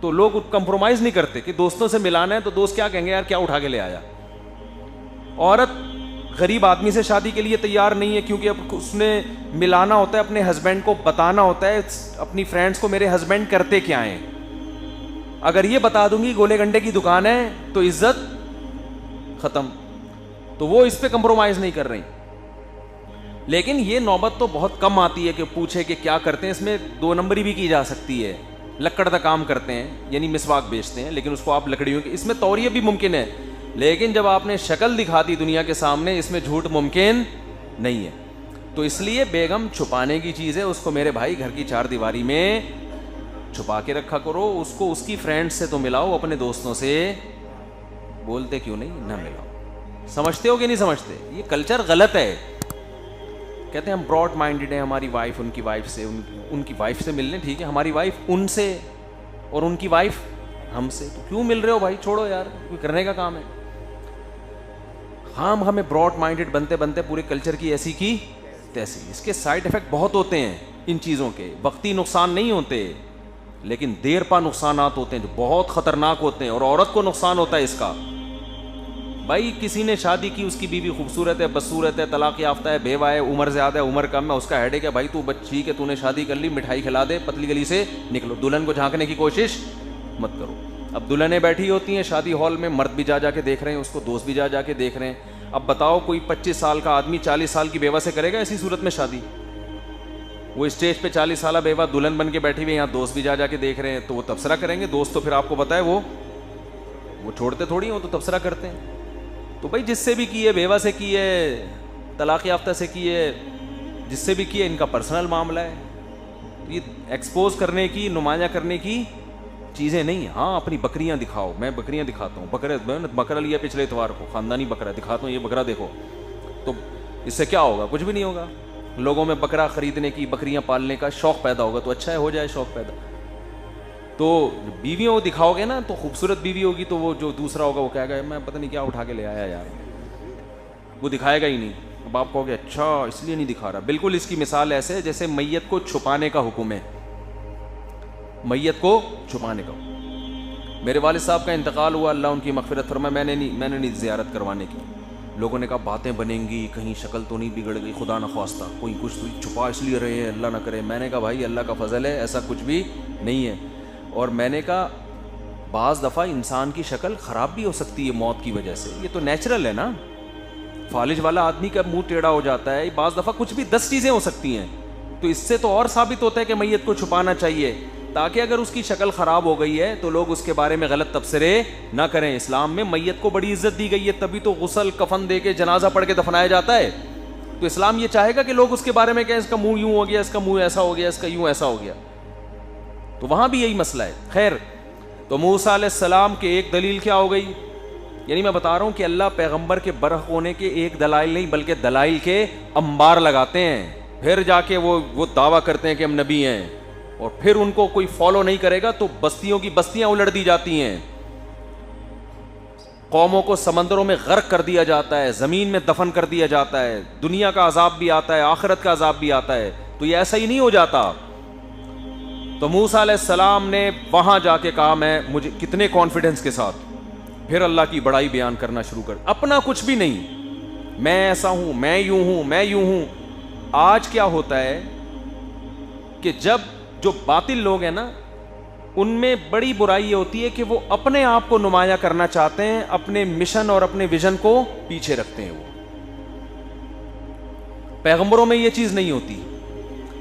تو لوگ کمپرومائز نہیں کرتے کہ دوستوں سے ملانا ہے تو دوست کیا کہیں گے، یار کیا اٹھا کے لے آیا۔ عورت غریب آدمی سے شادی کے لیے تیار نہیں ہے کیونکہ اب اس نے ملانا ہوتا ہے، اپنے ہسبینڈ کو بتانا ہوتا ہے اپنی فرینڈس کو میرے ہسبینڈ کرتے کیا ہیں۔ اگر یہ بتا دوں گی گولے گنڈے کی دکان ہے تو عزت ختم، تو وہ اس پہ کمپرومائز نہیں کر رہی۔ لیکن یہ نوبت تو بہت کم آتی ہے کہ پوچھے کہ کیا کرتے ہیں، اس میں دو نمبری بھی کی جا سکتی ہے، لکڑ کا کام کرتے ہیں یعنی مسواک بیچتے ہیں، لیکن اس کو آپ لکڑیوں کی، اس میں توریہ بھی ممکن ہے، لیکن جب آپ نے شکل دکھا دی دنیا کے سامنے اس میں جھوٹ ممکن نہیں ہے۔ تو اس لیے بیگم چھپانے کی چیز ہے، اس کو میرے بھائی گھر کی چار دیواری میں چھپا کے رکھا کرو، اس کو اس کی فرینڈ سے تو ملاؤ، اپنے دوستوں سے بولتے کیوں نہیں نہ ملاؤ۔ سمجھتے ہو کہ نہیں سمجھتے؟ یہ کلچر غلط ہے۔ کہتے ہیں ہم براڈ مائنڈڈ ہیں، ہماری وائف ان کی وائف سے ملنے، ٹھیک ہے، ہماری وائف ان سے اور ان کی وائف ہم سے تو کیوں مل رہے ہو بھائی, چھوڑو یار, کوئی کرنے کا کام ہے. ہمیں براڈ مائنڈڈ بنتے بنتے پورے کلچر کی ایسی کی تیسی. اس کے سائڈ افیکٹ بہت ہوتے ہیں ان چیزوں کے, وقتی نقصان نہیں ہوتے لیکن دیر پا نقصانات ہوتے ہیں جو بہت خطرناک ہوتے ہیں, اور عورت کو نقصان ہوتا ہے اس کا. بھائی کسی نے شادی کی, اس کی بیوی خوبصورت ہے, بدصورت ہے, طلاق یافتہ ہے, بیوہ ہے, عمر زیادہ ہے, عمر کم ہے, اس کا ہیڈیک ہے, بھائی تو بچی کہ تو نے شادی کر لی, مٹھائی کھلا دے, پتلی گلی سے نکلو. دلہن کو جھانکنے کی کوشش مت کرو. اب دلہنیں بیٹھی ہوتی ہیں شادی ہال میں, مرد بھی جا کے دیکھ رہے ہیں اس کو, دوست بھی جا کے دیکھ رہے ہیں. اب بتاؤ کوئی 25 سال کا آدمی 40 سال کی بیوہ سے کرے گا ایسی صورت میں شادی؟ وہ اسٹیج پہ 40 سالہ بیوہ دلہن بن کے بیٹھی ہوئی, یہاں دوست بھی جا کے دیکھ رہے ہیں, تو وہ تبصرہ کریں گے. دوست تو پھر آپ کو پتا ہے وہ چھوڑتے تھوڑی ہیں, وہ تو تبصرہ کرتے ہیں. تو بھائی جس سے بھی کی ہے, بیوہ سے کی ہے, طلاق یافتہ سے کی ہے, جس سے بھی کی ہے, ان کا پرسنل معاملہ ہے. یہ ایکسپوز کرنے کی, نمایاں کرنے کی چیزیں نہیں. ہاں اپنی بکریاں دکھاؤ, میں بکریاں دکھاتا ہوں, بکرا لیا پچھلے اتوار کو, خاندانی بکرا دکھاتا ہوں, یہ بکرا دیکھو. تو اس سے کیا ہوگا؟ کچھ بھی نہیں ہوگا. لوگوں میں بکرا خریدنے کی, بکریاں پالنے کا شوق پیدا ہوگا, تو اچھا ہے, ہو جائے شوق پیدا. تو بیویوں دکھاؤ گے نا, تو خوبصورت بیوی ہوگی تو وہ جو دوسرا ہوگا وہ کہے گا میں پتہ نہیں کیا اٹھا کے لے آیا یار, وہ دکھائے گا ہی نہیں. اب آپ کہو گے اچھا اس لیے نہیں دکھا رہا. بالکل اس کی مثال ایسے جیسے میت کو چھپانے کا حکم ہے, میت کو چھپانے کا. میرے والد صاحب کا انتقال ہوا, اللہ ان کی مغفرت فرمائے. میں نے نہیں زیارت کروانے کی. لوگوں نے کہا باتیں بنیں گی, کہیں شکل تو نہیں بگڑ گئی, خدا نخواستہ کوئی کچھ تو چھپا اس لیے رہے ہیں, اللہ نہ کرے. میں نے کہا بھائی اللہ کا فضل ہے, ایسا کچھ بھی نہیں ہے. اور میں نے کہا بعض دفعہ انسان کی شکل خراب بھی ہو سکتی ہے موت کی وجہ سے, یہ تو نیچرل ہے نا. فالج والا آدمی کا منہ ٹیڑھا ہو جاتا ہے, بعض دفعہ کچھ بھی 10 چیزیں ہو سکتی ہیں. تو اس سے تو اور ثابت ہوتا ہے کہ میت کو چھپانا چاہیے, تاکہ اگر اس کی شکل خراب ہو گئی ہے تو لوگ اس کے بارے میں غلط تبصرے نہ کریں. اسلام میں میت کو بڑی عزت دی گئی ہے, تبھی تو غسل کفن دے کے جنازہ پڑھ کے دفنایا جاتا ہے. تو اسلام یہ چاہے گا کہ لوگ اس کے بارے میں کہیں اس کا منہ یوں ہو گیا, اس کا منہ ایسا ہو گیا, اس کا یوں ایسا ہو گیا. تو وہاں بھی یہی مسئلہ ہے. خیر, تو موسیٰ علیہ السلام کے ایک دلیل کیا ہو گئی, یعنی میں بتا رہا ہوں کہ اللہ پیغمبر کے برحق ہونے کے ایک دلائل نہیں بلکہ دلائل کے انبار لگاتے ہیں. پھر جا کے وہ دعویٰ کرتے ہیں کہ ہم نبی ہیں, اور پھر ان کو کوئی فالو نہیں کرے گا تو بستیوں کی بستیاں الٹ دی جاتی ہیں, قوموں کو سمندروں میں غرق کر دیا جاتا ہے, زمین میں دفن کر دیا جاتا ہے, دنیا کا عذاب بھی آتا ہے, آخرت کا عذاب بھی آتا ہے. تو یہ ایسا ہی نہیں ہو جاتا. تو موسیٰ علیہ السلام نے وہاں جا کے کہا, میں مجھے کتنے کانفیڈنس کے ساتھ پھر اللہ کی بڑائی بیان کرنا شروع کر, اپنا کچھ بھی نہیں, میں ایسا ہوں, میں یوں ہوں, میں یوں ہوں. آج کیا ہوتا ہے کہ جب جو باطل لوگ ہیں نا, ان میں بڑی برائی یہ ہوتی ہے کہ وہ اپنے آپ کو نمایاں کرنا چاہتے ہیں, اپنے مشن اور اپنے ویژن کو پیچھے رکھتے ہیں. وہ پیغمبروں میں یہ چیز نہیں ہوتی.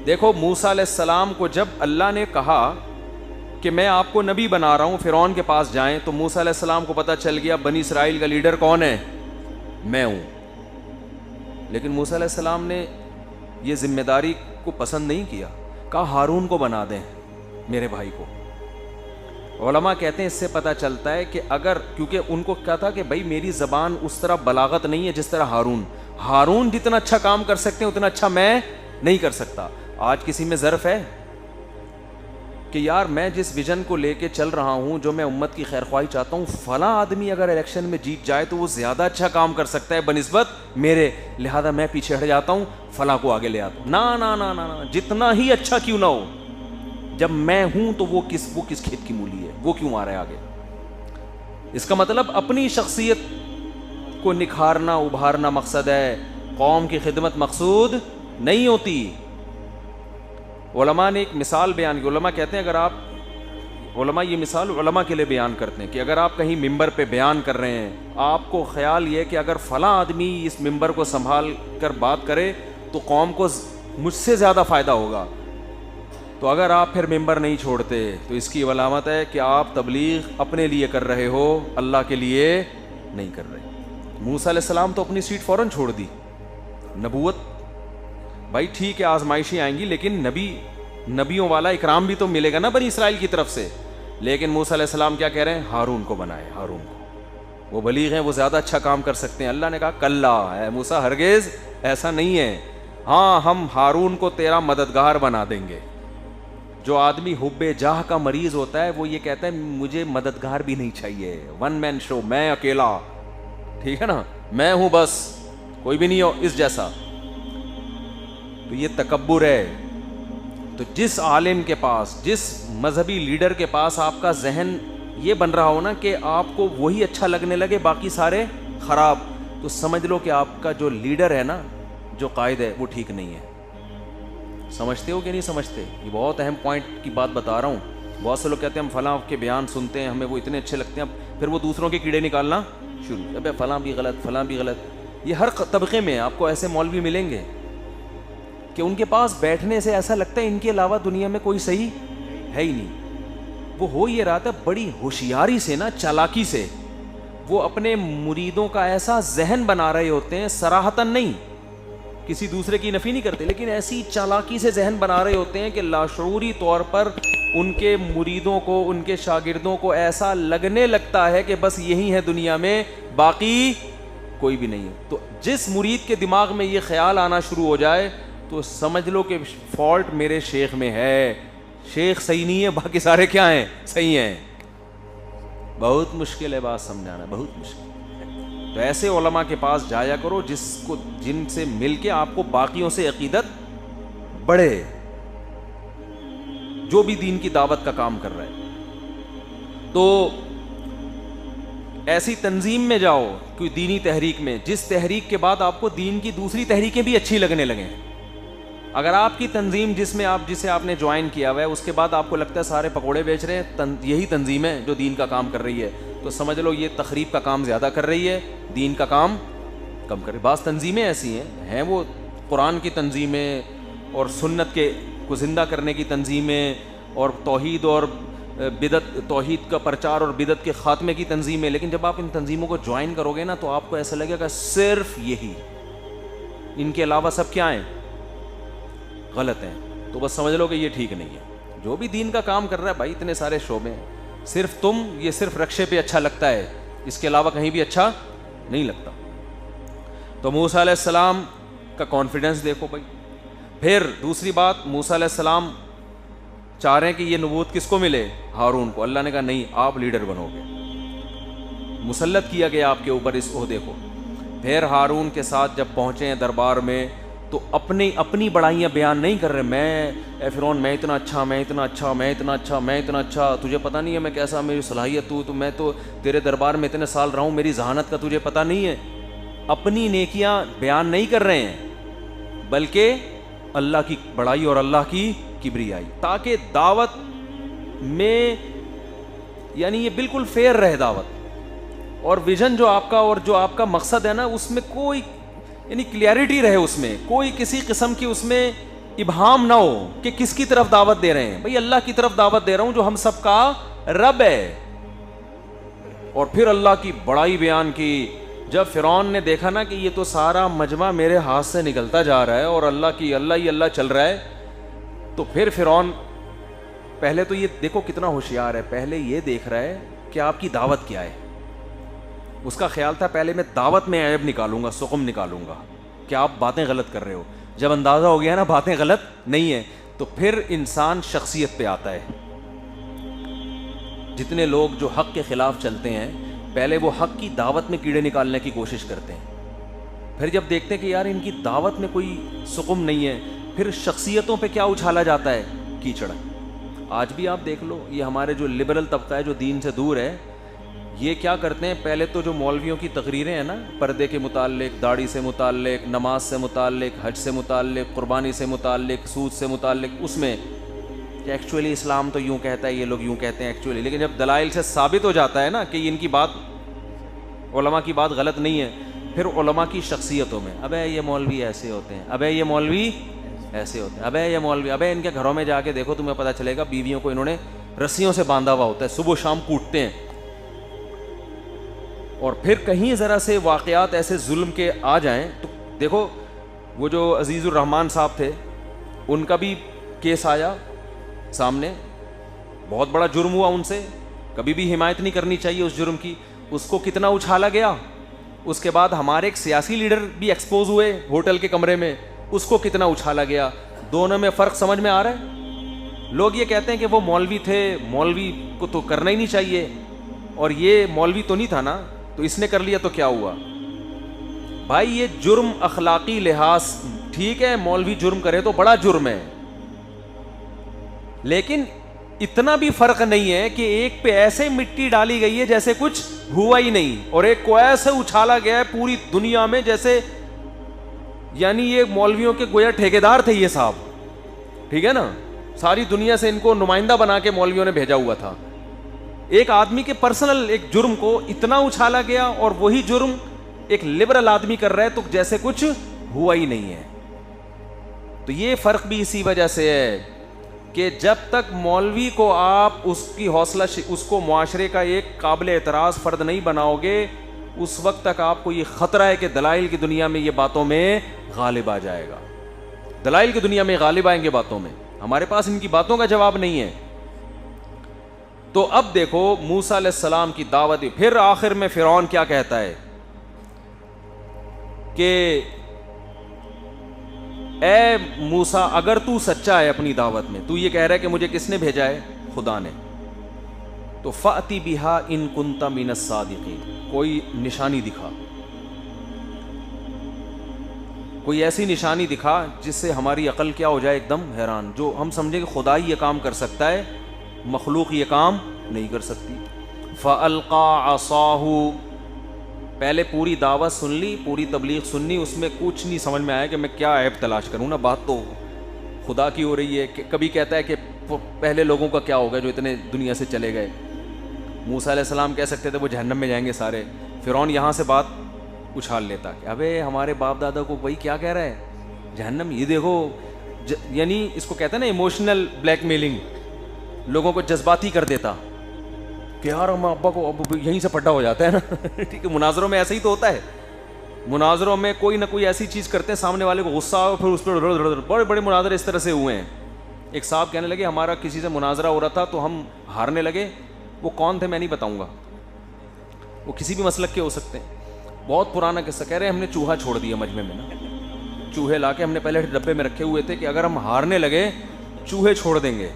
دیکھو موسیٰ علیہ السلام کو جب اللہ نے کہا کہ میں آپ کو نبی بنا رہا ہوں, فرعون کے پاس جائیں, تو موسیٰ علیہ السلام کو پتہ چل گیا بنی اسرائیل کا لیڈر کون ہے, میں ہوں. لیکن موسیٰ علیہ السلام نے یہ ذمہ داری کو پسند نہیں کیا, کہا ہارون کو بنا دیں, میرے بھائی کو. علماء کہتے ہیں اس سے پتہ چلتا ہے کہ اگر, کیونکہ ان کو کیا تھا کہ بھائی میری زبان اس طرح بلاغت نہیں ہے جس طرح ہارون جتنا اچھا کام کر سکتے ہیں اتنا اچھا میں نہیں کر سکتا. آج کسی میں ظرف ہے کہ یار میں جس ویژن کو لے کے چل رہا ہوں, جو میں امت کی خیر خواہی چاہتا ہوں, فلاں آدمی اگر الیکشن میں جیت جائے تو وہ زیادہ اچھا کام کر سکتا ہے بنسبت میرے, لہذا میں پیچھے ہٹ جاتا ہوں, فلاں کو آگے لے آتا ہوں. نا نا نا نا, جتنا ہی اچھا کیوں نہ ہو, جب میں ہوں تو وہ کس کھیت کی مولی ہے, وہ کیوں آ رہا ہے آگے. اس کا مطلب اپنی شخصیت کو نکھارنا ابھارنا مقصد ہے, قوم کی خدمت مقصود نہیں ہوتی. علماء نے ایک مثال بیان کی. علماء کہتے ہیں اگر آپ, علماء یہ مثال علماء کے لیے بیان کرتے ہیں کہ اگر آپ کہیں ممبر پہ بیان کر رہے ہیں, آپ کو خیال یہ کہ اگر فلاں آدمی اس ممبر کو سنبھال کر بات کرے تو قوم کو مجھ سے زیادہ فائدہ ہوگا, تو اگر آپ پھر ممبر نہیں چھوڑتے تو اس کی علامت ہے کہ آپ تبلیغ اپنے لیے کر رہے ہو, اللہ کے لیے نہیں کر رہے. موسیٰ علیہ السلام تو اپنی سیٹ فوراً چھوڑ دی. نبوت بھائی ٹھیک ہے آزمائشیں آئیں گی, لیکن نبیوں والا اکرام بھی تو ملے گا نا بنی اسرائیل کی طرف سے. لیکن موسیٰ علیہ السلام کیا کہہ رہے ہیں, ہارون کو بنائے, ہارون کو, وہ بلیغ ہیں, وہ زیادہ اچھا کام کر سکتے ہیں. اللہ نے کہا کلا ہے موسیٰ, ہرگز ایسا نہیں ہے, ہاں ہم ہارون کو تیرا مددگار بنا دیں گے. جو آدمی حب جاہ کا مریض ہوتا ہے وہ یہ کہتا ہے مجھے مددگار بھی نہیں چاہیے, ون مین شو, میں اکیلا, ٹھیک ہے نا, میں ہوں بس, کوئی بھی نہیں ہو اس جیسا. تو یہ تکبر ہے. تو جس عالم کے پاس, جس مذہبی لیڈر کے پاس آپ کا ذہن یہ بن رہا ہو نا کہ آپ کو وہی اچھا لگنے لگے باقی سارے خراب, تو سمجھ لو کہ آپ کا جو لیڈر ہے نا, جو قائد ہے, وہ ٹھیک نہیں ہے. سمجھتے ہو کہ نہیں سمجھتے؟ یہ بہت اہم پوائنٹ کی بات بتا رہا ہوں. بہت سے لوگ کہتے ہیں ہم فلاں کے بیان سنتے ہیں, ہمیں وہ اتنے اچھے لگتے ہیں, پھر وہ دوسروں کے کیڑے نکالنا شروع, ابے فلاں بھی غلط, فلاں بھی غلط. یہ ہر طبقے میں آپ کو ایسے مولوی ملیں گے کہ ان کے پاس بیٹھنے سے ایسا لگتا ہے ان کے علاوہ دنیا میں کوئی صحیح ہے ہی نہیں. وہ ہو یہ رہا تھا بڑی ہوشیاری سے نا, چالاکی سے وہ اپنے مریدوں کا ایسا ذہن بنا رہے ہوتے ہیں, صراحتاً نہیں, کسی دوسرے کی نفی نہیں کرتے, لیکن ایسی چالاکی سے ذہن بنا رہے ہوتے ہیں کہ لاشعوری طور پر ان کے مریدوں کو, ان کے شاگردوں کو ایسا لگنے لگتا ہے کہ بس یہی ہے دنیا میں, باقی کوئی بھی نہیں ہے. تو جس مرید کے دماغ میں یہ خیال آنا شروع ہو جائے تو سمجھ لو کہ فالٹ میرے شیخ میں ہے, شیخ صحیح نہیں ہے, باقی سارے کیا ہیں, صحیح ہیں. بہت مشکل ہے بات سمجھانا, بہت مشکل. تو ایسے علماء کے پاس جایا کرو جن سے مل کے آپ کو باقیوں سے عقیدت بڑھے, جو بھی دین کی دعوت کا کام کر رہا ہے. تو ایسی تنظیم میں جاؤ, کوئی دینی تحریک میں, جس تحریک کے بعد آپ کو دین کی دوسری تحریکیں بھی اچھی لگنے لگیں. اگر آپ کی تنظیم جسے آپ نے جوائن کیا ہوا ہے اس کے بعد آپ کو لگتا ہے سارے پکوڑے بیچ رہے ہیں, یہی تنظیم ہے جو دین کا کام کر رہی ہے, تو سمجھ لو یہ تخریب کا کام زیادہ کر رہی ہے, دین کا کام کم کر رہی ہے. بعض تنظیمیں ایسی ہیں وہ قرآن کی تنظیمیں اور سنت کو زندہ کرنے کی تنظیمیں اور توحید اور بدعت, توحید کا پرچار اور بدعت کے خاتمے کی تنظیمیں, لیکن جب آپ ان تنظیموں کو جوائن کرو گے نا تو آپ کو ایسا لگے گا صرف یہی, ان کے علاوہ سب کیا ہیں, غلط ہیں. تو بس سمجھ لو کہ یہ ٹھیک نہیں ہے. جو بھی دین کا کام کر رہا ہے بھائی, اتنے سارے شعبے ہیں, صرف یہ صرف رکشے پہ اچھا لگتا ہے, اس کے علاوہ کہیں بھی اچھا نہیں لگتا. تو موسیٰ علیہ السلام کا کانفیڈنس دیکھو بھائی. پھر دوسری بات, موسیٰ علیہ السلام چاہ رہے ہیں کہ یہ نبوت کس کو ملے, ہارون کو. اللہ نے کہا نہیں, آپ لیڈر بنو گے, مسلط کیا گیا آپ کے اوپر اس عہدے کو. پھر ہارون کے ساتھ جب پہنچے ہیں دربار میں تو اپنی بڑائیاں بیان نہیں کر رہے, اے فرعون میں اتنا اچھا, میں اتنا اچھا, میں اتنا اچھا, میں اتنا اچھا, تجھے پتہ نہیں ہے میں کیسا, میری صلاحیت, تو میں تو تیرے دربار میں اتنے سال رہا ہوں, میری ذہانت کا تجھے پتہ نہیں ہے. اپنی نیکیاں بیان نہیں کر رہے ہیں بلکہ اللہ کی بڑائی اور اللہ کی کبریائی, تاکہ دعوت میں یعنی یہ بالکل فیئر رہے دعوت, اور ویژن جو آپ کا اور جو آپ کا مقصد ہے نا اس میں کوئی یعنی کلیئرٹی رہے, اس میں کوئی کسی قسم کی اس میں ابہام نہ ہو کہ کس کی طرف دعوت دے رہے ہیں. بھئی اللہ کی طرف دعوت دے رہا ہوں جو ہم سب کا رب ہے. اور پھر اللہ کی بڑائی بیان کی. جب فرعون نے دیکھا نا کہ یہ تو سارا مجمع میرے ہاتھ سے نکلتا جا رہا ہے اور اللہ ہی اللہ چل رہا ہے, تو پھر فرعون پہلے تو یہ دیکھو کتنا ہوشیار ہے, پہلے یہ دیکھ رہا ہے کہ آپ کی دعوت کیا ہے. اس کا خیال تھا پہلے میں دعوت میں عیب نکالوں گا, سقم نکالوں گا کہ آپ باتیں غلط کر رہے ہو. جب اندازہ ہو گیا نا باتیں غلط نہیں ہیں, تو پھر انسان شخصیت پہ آتا ہے. جتنے لوگ جو حق کے خلاف چلتے ہیں پہلے وہ حق کی دعوت میں کیڑے نکالنے کی کوشش کرتے ہیں, پھر جب دیکھتے ہیں کہ یار ان کی دعوت میں کوئی سقم نہیں ہے, پھر شخصیتوں پہ کیا اچھالا جاتا ہے, کیچڑ. آج بھی آپ دیکھ لو, یہ ہمارے جو لبرل طبقہ ہے جو دین سے دور ہے, یہ کیا کرتے ہیں, پہلے تو جو مولویوں کی تقریریں ہیں نا پردے کے متعلق, داڑھی سے متعلق, نماز سے متعلق, حج سے متعلق, قربانی سے متعلق, سود سے متعلق, اس میں کہ ایکچولی اسلام تو یوں کہتا ہے, یہ لوگ یوں کہتے ہیں ایکچولی, لیکن جب دلائل سے ثابت ہو جاتا ہے نا کہ ان کی بات, علماء کی بات غلط نہیں ہے, پھر علماء کی شخصیتوں میں ابے یہ مولوی ایسے ہوتے ہیں, ابے یہ مولوی ایسے ہوتے ہیں, ابے یہ مولوی, ابے ان کے گھروں میں جا کے دیکھو تمہیں پتہ چلے گا بیویوں کو انہوں نے رسیوں سے باندھا ہوا ہوتا ہے, صبح و شام کوٹتے ہیں. اور پھر کہیں ذرا سے واقعات ایسے ظلم کے آ جائیں تو دیکھو وہ جو عزیز الرحمان صاحب تھے ان کا بھی کیس آیا سامنے, بہت بڑا جرم ہوا ان سے, کبھی بھی حمایت نہیں کرنی چاہیے اس جرم کی, اس کو کتنا اچھالا گیا. اس کے بعد ہمارے ایک سیاسی لیڈر بھی ایکسپوز ہوئے ہوٹل کے کمرے میں, اس کو کتنا اچھالا گیا. دونوں میں فرق سمجھ میں آ رہا ہے, لوگ یہ کہتے ہیں کہ وہ مولوی تھے, مولوی کو تو کرنا ہی نہیں چاہیے, اور یہ مولوی تو نہیں تھا نا, تو اس نے کر لیا تو کیا ہوا. بھائی یہ جرم اخلاقی لحاظ ٹھیک ہے, مولوی جرم کرے تو بڑا جرم ہے, لیکن اتنا بھی فرق نہیں ہے کہ ایک پہ ایسے مٹی ڈالی گئی ہے جیسے کچھ ہوا ہی نہیں, اور ایک کو ایسے اچھالا گیا ہے پوری دنیا میں جیسے, یعنی یہ مولویوں کے گویا ٹھیکیدار تھے یہ صاحب, ٹھیک ہے نا, ساری دنیا سے ان کو نمائندہ بنا کے مولویوں نے بھیجا ہوا تھا. ایک آدمی کے پرسنل ایک جرم کو اتنا اچھالا گیا, اور وہی جرم ایک لبرل آدمی کر رہا ہے تو جیسے کچھ ہوا ہی نہیں ہے. تو یہ فرق بھی اسی وجہ سے ہے کہ جب تک مولوی کو آپ اس کی حوصلہ اس کو معاشرے کا ایک قابل اعتراض فرد نہیں بناؤ گے, اس وقت تک آپ کو یہ خطرہ ہے کہ دلائل کی دنیا میں یہ باتوں میں غالب آ جائے گا. دلائل کی دنیا میں غالب آئیں گے باتوں میں, ہمارے پاس ان کی باتوں کا جواب نہیں ہے. تو اب دیکھو موسیٰ علیہ السلام کی دعوت, پھر آخر میں فرعون کیا کہتا ہے کہ اے موسیٰ اگر تو سچا ہے اپنی دعوت میں, تو یہ کہہ رہا ہے کہ مجھے کس نے بھیجا ہے, خدا نے, تو فأتی بہا ان کنت من الصادقین, کوئی نشانی دکھا, کوئی ایسی نشانی دکھا جس سے ہماری عقل کیا ہو جائے, ایک دم حیران, جو ہم سمجھیں کہ خدا ہی یہ کام کر سکتا ہے, مخلوق یہ کام نہیں کر سکتی. فألقى عصاہ, پہلے پوری دعوت سن لی, پوری تبلیغ سننی, اس میں کچھ نہیں سمجھ میں آیا کہ میں کیا عیب تلاش کروں نا, بات تو خدا کی ہو رہی ہے. کبھی کہتا ہے کہ پہلے لوگوں کا کیا ہوگا جو اتنے دنیا سے چلے گئے. موسیٰ علیہ السلام کہہ سکتے تھے وہ جہنم میں جائیں گے سارے, فرعون یہاں سے بات اچھال لیتا کہ ابے ہمارے باپ دادا کو وہی کیا کہہ رہا ہے, جہنم, یہ دیکھو, یعنی اس کو کہتے ہیں نا ایموشنل بلیک میلنگ, لوگوں کو جذباتی کر دیتا کہ یار ہم ابا کو اب یہیں سے پٹا ہو جاتا ہے نا. ٹھیک ہے, مناظروں میں ایسا ہی تو ہوتا ہے, مناظروں میں کوئی نہ کوئی ایسی چیز کرتے ہیں سامنے والے کو غصہ آؤ, پھر اس پہ بڑے بڑے مناظرے اس طرح سے ہوئے ہیں. ایک صاحب کہنے لگے ہمارا کسی سے مناظرہ ہو رہا تھا تو ہم ہارنے لگے, وہ کون تھے میں نہیں بتاؤں گا, وہ کسی بھی مسلک کے ہو سکتے ہیں, بہت پرانا قصہ, کہہ رہے ہیں ہم نے چوہا چھوڑ دیا مجمع میں نا, چوہے لا کے ہم نے پہلے ڈبے میں رکھے ہوئے تھے کہ اگر ہم ہارنے لگے چوہے چھوڑ دیں گے,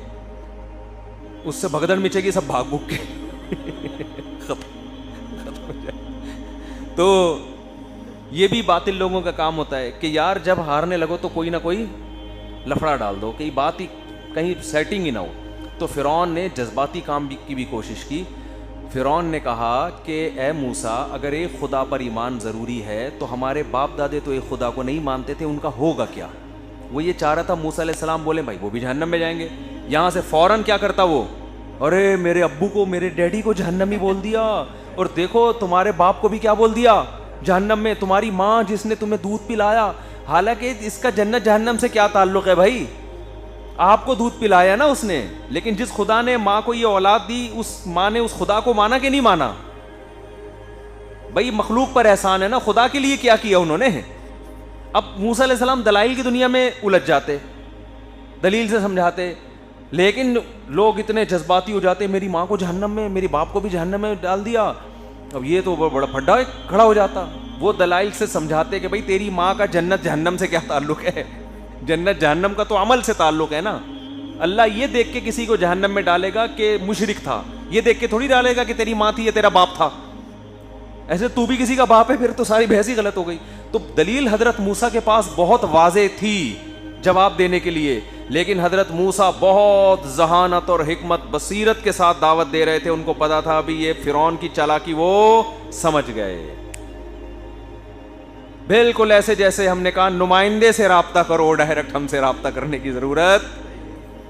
اس سے بھگدڑ مچے گی, سب بھاگ بھوگ کے ختم ہو جائے. تو یہ بھی باطل لوگوں کا کام ہوتا ہے کہ یار جب ہارنے لگو تو کوئی نہ کوئی لفڑا ڈال دو کہ بات ہی کہیں سیٹنگ ہی نہ ہو. تو فرعون نے جذباتی کام کی بھی کوشش کی. فرعون نے کہا کہ اے موسیٰ اگر ایک خدا پر ایمان ضروری ہے تو ہمارے باپ دادے تو ایک خدا کو نہیں مانتے تھے, ان کا ہوگا کیا. وہ یہ چاہ رہا تھا موسیٰ علیہ السلام بولے بھائی وہ بھی جہنم میں جائیں گے. یہاں سے فوراً کیا کرتا وہ, ارے میرے ابو کو, میرے ڈیڈی کو جہنمی بول دیا, اور دیکھو تمہارے باپ کو بھی کیا بول دیا جہنم میں, تمہاری ماں جس نے تمہیں دودھ پلایا, حالانکہ اس کا جنت جہنم سے کیا تعلق ہے بھائی, آپ کو دودھ پلایا نا اس نے, لیکن جس خدا نے ماں کو یہ اولاد دی اس ماں نے اس خدا کو مانا کہ نہیں مانا. بھائی مخلوق پر احسان ہے نا, خدا کے لیے کیا کیا انہوں نے. اب موسیٰ علیہ السلام دلائل کی دنیا میں الجھ جاتے, دلیل سے سمجھاتے, لیکن لوگ اتنے جذباتی ہو جاتے, میری ماں کو جہنم میں, میری باپ کو بھی جہنم میں ڈال دیا, اب یہ تو بڑا پھڈا کھڑا ہو جاتا. وہ دلائل سے سمجھاتے کہ بھائی تیری ماں کا جنت جہنم سے کیا تعلق ہے, جنت جہنم کا تو عمل سے تعلق ہے نا. اللہ یہ دیکھ کے کسی کو جہنم میں ڈالے گا کہ مشرک تھا, یہ دیکھ کے تھوڑی ڈالے گا کہ تیری ماں تھی یا تیرا باپ تھا. ایسے تو بھی کسی کا باپ ہے پھر تو ساری بحث ہی غلط ہو گئی. تو دلیل حضرت موسیٰ کے پاس بہت واضح تھی جواب دینے کے لیے, لیکن حضرت موسیٰ بہت ذہانت اور حکمت بصیرت کے ساتھ دعوت دے رہے تھے. ان کو پتا تھا ابھی یہ فرعون کی چالاکی وہ سمجھ گئے. بالکل ایسے جیسے ہم نے کہا نمائندے سے رابطہ کرو, ڈائریکٹ ہم سے رابطہ کرنے کی ضرورت,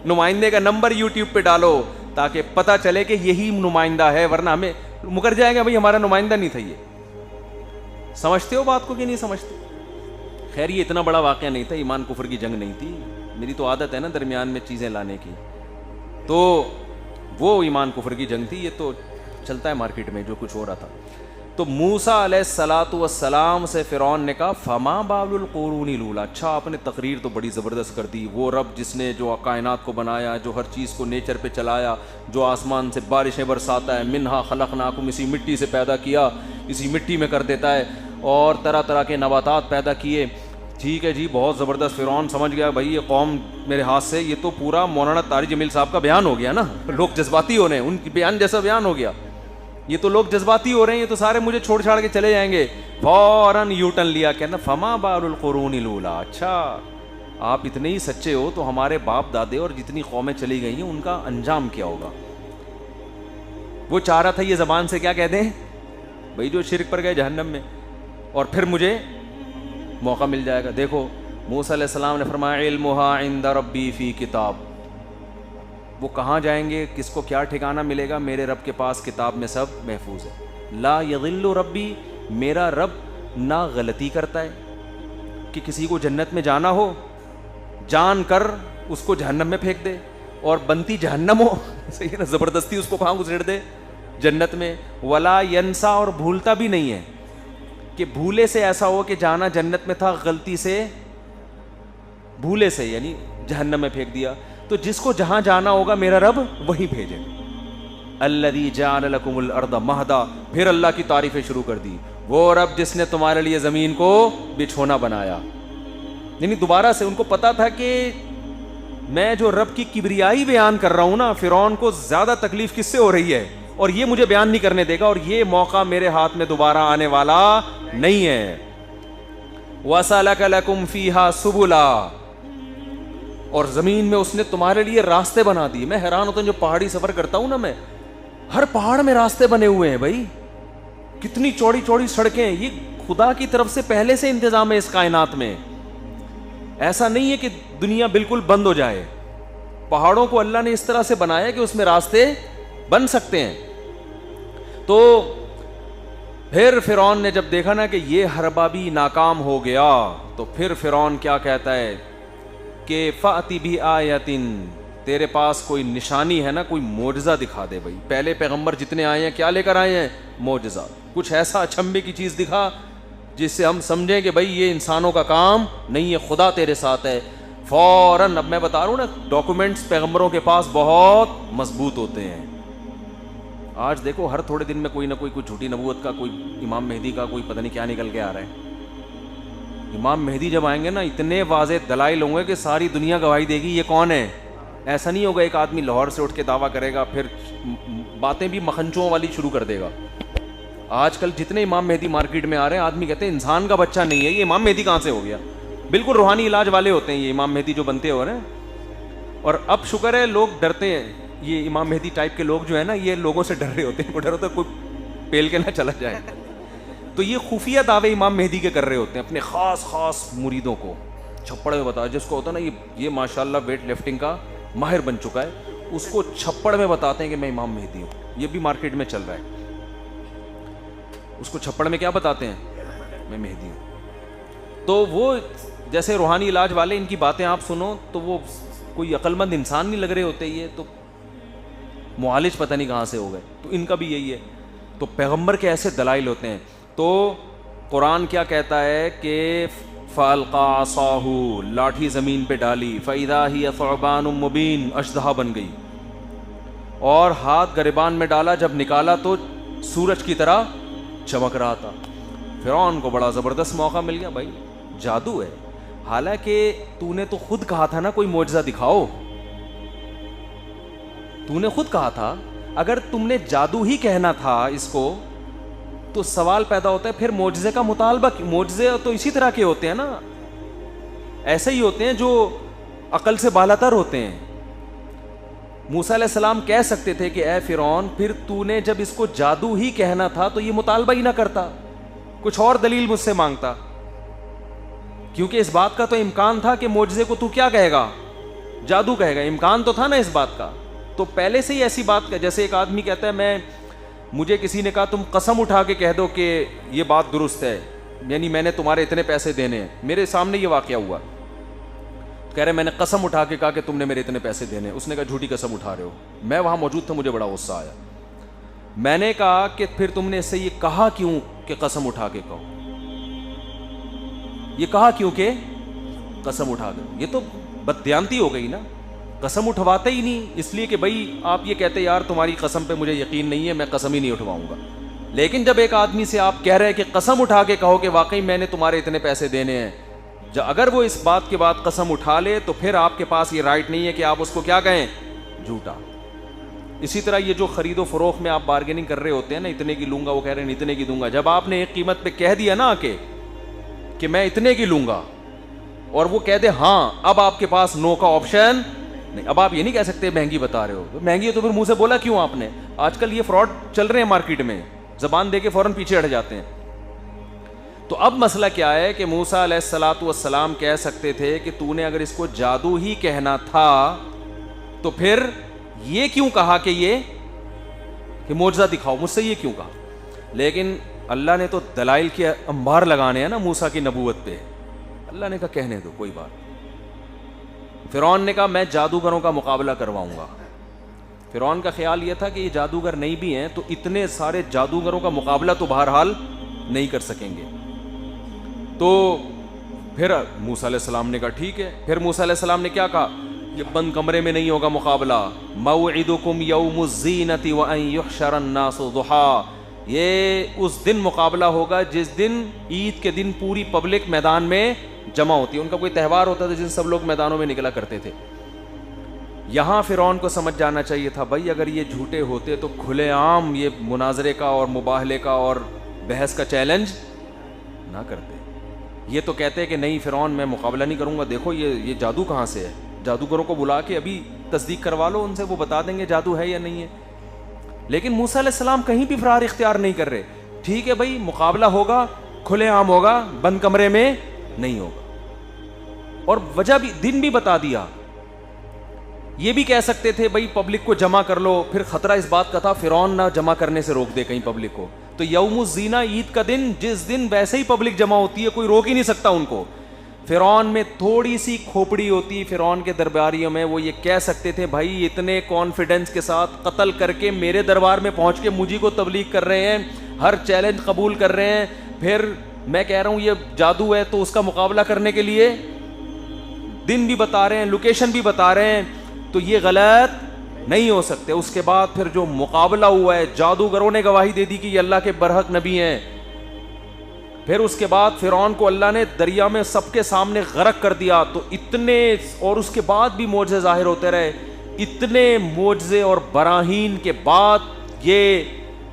نمائندے کا نمبر یوٹیوب پہ ڈالو تاکہ پتہ چلے کہ یہی نمائندہ ہے, ورنہ ہمیں مکر جائے گا بھائی ہمارا نمائندہ نہیں تھا. یہ سمجھتے ہو بات کو کہ نہیں سمجھتے؟ خیر یہ اتنا بڑا واقعہ نہیں تھا, ایمان کفر کی جنگ نہیں تھی. میری تو عادت ہے نا درمیان میں چیزیں لانے کی, تو وہ ایمان کفر کی جنگ تھی. یہ تو چلتا ہے مارکیٹ میں جو کچھ ہو رہا تھا. تو موسیٰ علیہ الصلاۃ والسلام سے فرعون نے کہا فما بال القرون الاولی, اچھا آپ نے تقریر تو بڑی زبردست کر دی. وہ رب جس نے جو کائنات کو بنایا, جو ہر چیز کو نیچر پہ چلایا, جو آسمان سے بارشیں برساتا ہے, منہا خلقناکم, اسی مٹی سے پیدا کیا, اسی مٹی میں کر دیتا ہے, اور طرح طرح کے نباتات پیدا کیے, ٹھیک ہے جی بہت زبردست، فرعون سمجھ گیا بھائی یہ قوم میرے ہاتھ سے، یہ تو پورا مولانا طارق جمیل صاحب کا بیان ہو گیا نا، لوگ جذباتی ہو رہے ہیں، ان کی بیان جیسا بیان ہو گیا، یہ تو لوگ جذباتی ہو رہے ہیں، یہ تو سارے مجھے چھوڑ چھاڑ کے چلے جائیں گے. فوراً یو ٹرن لیا، کہنا فما بال القرون الاولی، اچھا آپ اتنے ہی سچے ہو تو ہمارے باپ دادے اور جتنی قومیں چلی گئی ہیں ان کا انجام کیا ہوگا. وہ چاہ رہا تھا یہ زبان سے کیا کہہ دیں بھائی جو شرک پر گئے جہنم میں، اور پھر مجھے موقع مل جائے گا. دیکھو موسیٰ علیہ السلام نے فرمایا علمها عند ربی فی کتاب، وہ کہاں جائیں گے، کس کو کیا ٹھکانہ ملے گا، میرے رب کے پاس کتاب میں سب محفوظ ہے. لا یضل ربی، میرا رب نہ غلطی کرتا ہے کہ کسی کو جنت میں جانا ہو جان کر اس کو جہنم میں پھینک دے، اور بنتی جہنم ہو صحیح ہے نا، زبردستی اس کو کہاں گھسیڑ دے جنت میں. ولا ینسا، اور بھولتا بھی نہیں ہے کہ بھولے سے ایسا ہو کہ جانا جنت میں تھا غلطی سے بھولے سے یعنی جہنم میں پھینک دیا. تو جس کو جہاں جانا ہوگا میرا رب وہیں بھیجے. الذی جعل لکم الارض مہدا، پھر اللہ کی تعریفیں شروع کر دی، وہ رب جس نے تمہارے لیے زمین کو بچھونا بنایا. یعنی دوبارہ سے ان کو پتا تھا کہ میں جو رب کی کبریائی بیان کر رہا ہوں نا، فرعون کو زیادہ تکلیف کس سے ہو رہی ہے، اور یہ مجھے بیان نہیں کرنے دے گا، اور یہ موقع میرے ہاتھ میں دوبارہ آنے والا نہیں ہے. وَسَلَكَ لَكُمْ فِيهَا سُبُلًا، اور زمین میں اس نے تمہارے لیے راستے بنا دیے. میں حیران ہوتا ہوں جو پہاڑی سفر کرتا ہوں نا، میں ہر پہاڑ میں راستے بنے ہوئے ہیں بھائی، کتنی چوڑی چوڑی سڑکیں. یہ خدا کی طرف سے پہلے سے انتظام ہے اس کائنات میں. ایسا نہیں ہے کہ دنیا بالکل بند ہو جائے، پہاڑوں کو اللہ نے اس طرح سے بنایا کہ اس میں راستے بن سکتے ہیں. تو پھر فرعون نے جب دیکھا نا کہ یہ حربابی ناکام ہو گیا، تو پھر فرعون کیا کہتا ہے کہ فَأْتِ بِآیَةٍ، تیرے پاس کوئی نشانی ہے نا، کوئی معجزہ دکھا دے بھائی. پہلے پیغمبر جتنے آئے ہیں کیا لے کر آئے ہیں؟ معجزہ. کچھ ایسا اچھمبے کی چیز دکھا جس سے ہم سمجھیں کہ بھائی یہ انسانوں کا کام نہیں ہے، خدا تیرے ساتھ ہے. فوراً، اب میں بتا رہا ہوں نا، ڈاکومنٹس پیغمبروں کے پاس بہت مضبوط ہوتے ہیں. آج دیکھو ہر تھوڑے دن میں کوئی نہ کوئی جھوٹی نبوت کا، کوئی امام مہدی کا، کوئی پتہ نہیں کیا نکل کے آ رہا ہے. امام مہدی جب آئیں گے نا، اتنے واضح دلائل ہوں گے کہ ساری دنیا گواہی دے گی یہ کون ہے. ایسا نہیں ہوگا ایک آدمی لاہور سے اٹھ کے دعویٰ کرے گا پھر باتیں بھی مکھنچوں والی شروع کر دے گا. آج کل جتنے امام مہدی مارکیٹ میں آ رہے ہیں، آدمی کہتے ہیں انسان کا بچہ نہیں ہے، یہ امام مہدی کہاں سے ہو گیا. بالکل روحانی علاج والے ہوتے ہیں یہ امام مہدی جو بنتے ہو رہے ہیں. اور اب شکر ہے لوگ ڈرتے ہیں، یہ امام مہدی ٹائپ کے لوگ جو ہے نا، یہ لوگوں سے ڈر رہے ہوتے ہیں، کو ڈر ہوتا ہے کوئی پیل کے نہ چلا جائے. تو یہ خفیہ دعوے امام مہدی کے کر رہے ہوتے ہیں اپنے خاص خاص مریدوں کو چھپڑ میں بتا. جس کو ہوتا ہے نا یہ ماشاءاللہ ویٹ لفٹنگ کا ماہر بن چکا ہے، اس کو چھپڑ میں بتاتے ہیں کہ میں امام مہدی ہوں. یہ بھی مارکیٹ میں چل رہا ہے. اس کو چھپڑ میں کیا بتاتے ہیں؟ میں مہدی ہوں. تو وہ جیسے روحانی علاج والے، ان کی باتیں آپ سنو تو وہ کوئی عقل مند انسان نہیں لگ رہے ہوتے، یہ تو معالج پتہ نہیں کہاں سے ہو گئے. تو ان کا بھی یہی ہے. تو پیغمبر کے ایسے دلائل ہوتے ہیں. تو قرآن کیا کہتا ہے کہ فَأَلْقَىٰ عَصَاهُ، لاٹھی زمین پہ ڈالی، فَإِذَا هِيَ ثُعْبَانٌ مُّبِينٌ، اژدہا بن گئی، اور ہاتھ گریبان میں ڈالا، جب نکالا تو سورج کی طرح چمک رہا تھا. فرعون کو بڑا زبردست موقع مل گیا، بھائی جادو ہے. حالانکہ تو نے تو خود کہا تھا نا کوئی معجزہ دکھاؤ، تو نے خود کہا تھا. اگر تم نے جادو ہی کہنا تھا اس کو، تو سوال پیدا ہوتا ہے پھر معجزے کا مطالبہ. معجزے تو اسی طرح کے ہوتے ہیں نا، ایسے ہی ہوتے ہیں جو عقل سے بالاتر ہوتے ہیں. موسیٰ علیہ السلام کہہ سکتے تھے کہ اے فرعون، پھر تو نے جب اس کو جادو ہی کہنا تھا تو یہ مطالبہ ہی نہ کرتا، کچھ اور دلیل مجھ سے مانگتا. کیونکہ اس بات کا تو امکان تھا کہ معجزے کو تو کیا کہے گا؟ جادو کہے گا. امکان تو تھا نا اس بات کا. تو پہلے سے ہی ایسی بات، جیسے ایک آدمی کہتا ہے مجھے کسی نے کہا تم قسم اٹھا کے کہہ دو کہ یہ بات درست ہے، یعنی میں نے تمہارے اتنے پیسے دینے ہیں. میرے سامنے یہ واقعہ ہوا، کہہ رہے میں نے قسم اٹھا کے کہا کہ تم نے میرے اتنے پیسے دینے. اس نے کہا جھوٹی قسم اٹھا رہے ہو. میں وہاں موجود تھا، مجھے بڑا غصہ آیا. میں نے کہا کہ پھر تم نے اس سے یہ کہا کیوں کہ قسم اٹھا کے کہو؟ یہ کہا کیوں کہ قسم اٹھا کے؟ یہ تو بددیانتی ہو گئی نا. قسم اٹھواتے ہی نہیں، اس لیے کہ بھائی آپ یہ کہتے یار تمہاری قسم پہ مجھے یقین نہیں ہے، میں قسم ہی نہیں اٹھواؤں گا. لیکن جب ایک آدمی سے آپ کہہ رہے ہیں کہ قسم اٹھا کے کہو کہ واقعی میں نے تمہارے اتنے پیسے دینے ہیں، اگر وہ اس بات کے بعد قسم اٹھا لے تو پھر آپ کے پاس یہ رائٹ نہیں ہے کہ آپ اس کو کیا کہیں؟ جھوٹا. اسی طرح یہ جو خرید و فروخت میں آپ بارگیننگ کر رہے ہوتے ہیں نا، اتنے کی لوں گا، وہ کہہ رہے ہیں اتنے کی دوں گا. جب آپ نے ایک قیمت پہ کہہ دیا نا کہ میں اتنے کی لوں گا، اور وہ کہہ دے ہاں، اب آپ کے پاس نو کا آپشن نہیں. اب آپ یہ نہیں کہہ سکتے مہنگی بتا رہے ہو. مہنگی ہے تو پھر منہ سے بولا کیوں آپ نے؟ آج کل یہ فراڈ چل رہے ہیں مارکیٹ میں، زبان دے کے فوراً پیچھے ہٹ جاتے ہیں. تو اب مسئلہ کیا ہے کہ موسیٰ علیہ الصلوۃ والسلام کہہ سکتے تھے کہ تو نے اگر اس کو جادو ہی کہنا تھا تو پھر یہ کیوں کہا کہ معجزہ دکھاؤ، مجھ سے یہ کیوں کہا؟ لیکن اللہ نے تو دلائل کے انبار لگانے ہیں نا موسیٰ کی نبوت پہ. اللہ نے کہا کہنے دو، کوئی بات. فرعون نے کہا میں جادوگروں کا مقابلہ کرواؤں گا. فرعون کا خیال یہ تھا کہ یہ جادوگر نہیں بھی ہیں تو اتنے سارے جادوگروں کا مقابلہ تو بہرحال نہیں کر سکیں گے. تو پھر موسیٰ علیہ السلام نے کہا ٹھیک ہے. پھر موسیٰ علیہ السلام نے کیا کہا؟ یہ بند کمرے میں نہیں ہوگا مقابلہ. موعدکم یوم الزینۃ وان یحشر الناس ضحیٰ. یہ اس دن مقابلہ ہوگا جس دن عید کے دن پوری پبلک میدان میں جمع ہوتی ہے. ان کا کوئی تہوار ہوتا تھا جن سب لوگ میدانوں میں نکلا کرتے تھے. یہاں فرعون کو سمجھ جانا چاہیے تھا بھائی اگر یہ جھوٹے ہوتے تو کھلے عام یہ مناظرے کا اور مباہلے کا اور بحث کا چیلنج نہ کرتے. یہ تو کہتے کہ نہیں فرعون میں مقابلہ نہیں کروں گا، دیکھو یہ جادو کہاں سے ہے، جادوگروں کو بلا کے ابھی تصدیق کروا لو ان سے، وہ بتا دیں گے جادو ہے یا نہیں ہے. لیکن موسیٰ علیہ السلام کہیں بھی فرار اختیار نہیں کر رہے. ٹھیک ہے بھائی مقابلہ ہوگا، کھلے عام ہوگا، بند کمرے میں نہیں ہوگا. اور وجہ بھی دن بھی بتا دیا. یہ بھی کہہ سکتے تھے بھائی پبلک کو جمع کر لو، پھر خطرہ اس بات کا تھا فرعون نہ جمع کرنے سے روک دے کہیں پبلک کو. تو یوم الزینہ عید کا دن جس دن ویسے ہی پبلک جمع ہوتی ہے کوئی روک ہی نہیں سکتا ان کو. فرعون میں تھوڑی سی کھوپڑی ہوتی فرعون کے درباریوں میں، وہ یہ کہہ سکتے تھے بھائی اتنے کانفیڈنس کے ساتھ قتل کر کے میرے دربار میں پہنچ کے مجھے کو تبلیغ کر رہے ہیں، ہر چیلنج قبول کر رہے ہیں، پھر میں کہہ رہا ہوں یہ جادو ہے تو اس کا مقابلہ کرنے کے لیے دن بھی بتا رہے ہیں، لوکیشن بھی بتا رہے ہیں، تو یہ غلط نہیں ہو سکتے. اس کے بعد پھر جو مقابلہ ہوا ہے جادوگروں نے گواہی دے دی کہ یہ اللہ کے برحق نبی ہیں. پھر اس کے بعد فرعون کو اللہ نے دریا میں سب کے سامنے غرق کر دیا. تو اتنے، اور اس کے بعد بھی معجزے ظاہر ہوتے رہے. اتنے معجزے اور براہین کے بعد یہ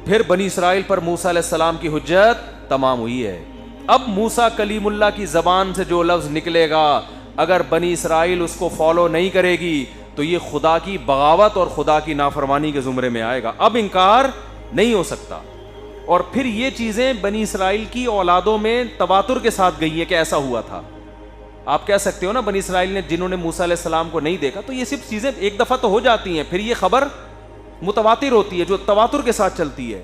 پھر بنی اسرائیل پر موسیٰ علیہ السلام کی حجت تمام ہوئی ہے. اب موسیٰ کلیم اللہ کی زبان سے جو لفظ نکلے گا اگر بنی اسرائیل اس کو فالو نہیں کرے گی تو یہ خدا کی بغاوت اور خدا کی نافرمانی کے زمرے میں آئے گا. اب انکار نہیں ہو سکتا. اور پھر یہ چیزیں بنی اسرائیل کی اولادوں میں تواتر کے ساتھ گئی ہیں کہ ایسا ہوا تھا. آپ کہہ سکتے ہو نا بنی اسرائیل نے جنہوں نے موسیٰ علیہ السلام کو نہیں دیکھا، تو یہ صرف چیزیں ایک دفعہ تو ہو جاتی ہیں، پھر یہ خبر متواتر ہوتی ہے جو تواتر کے ساتھ چلتی ہے.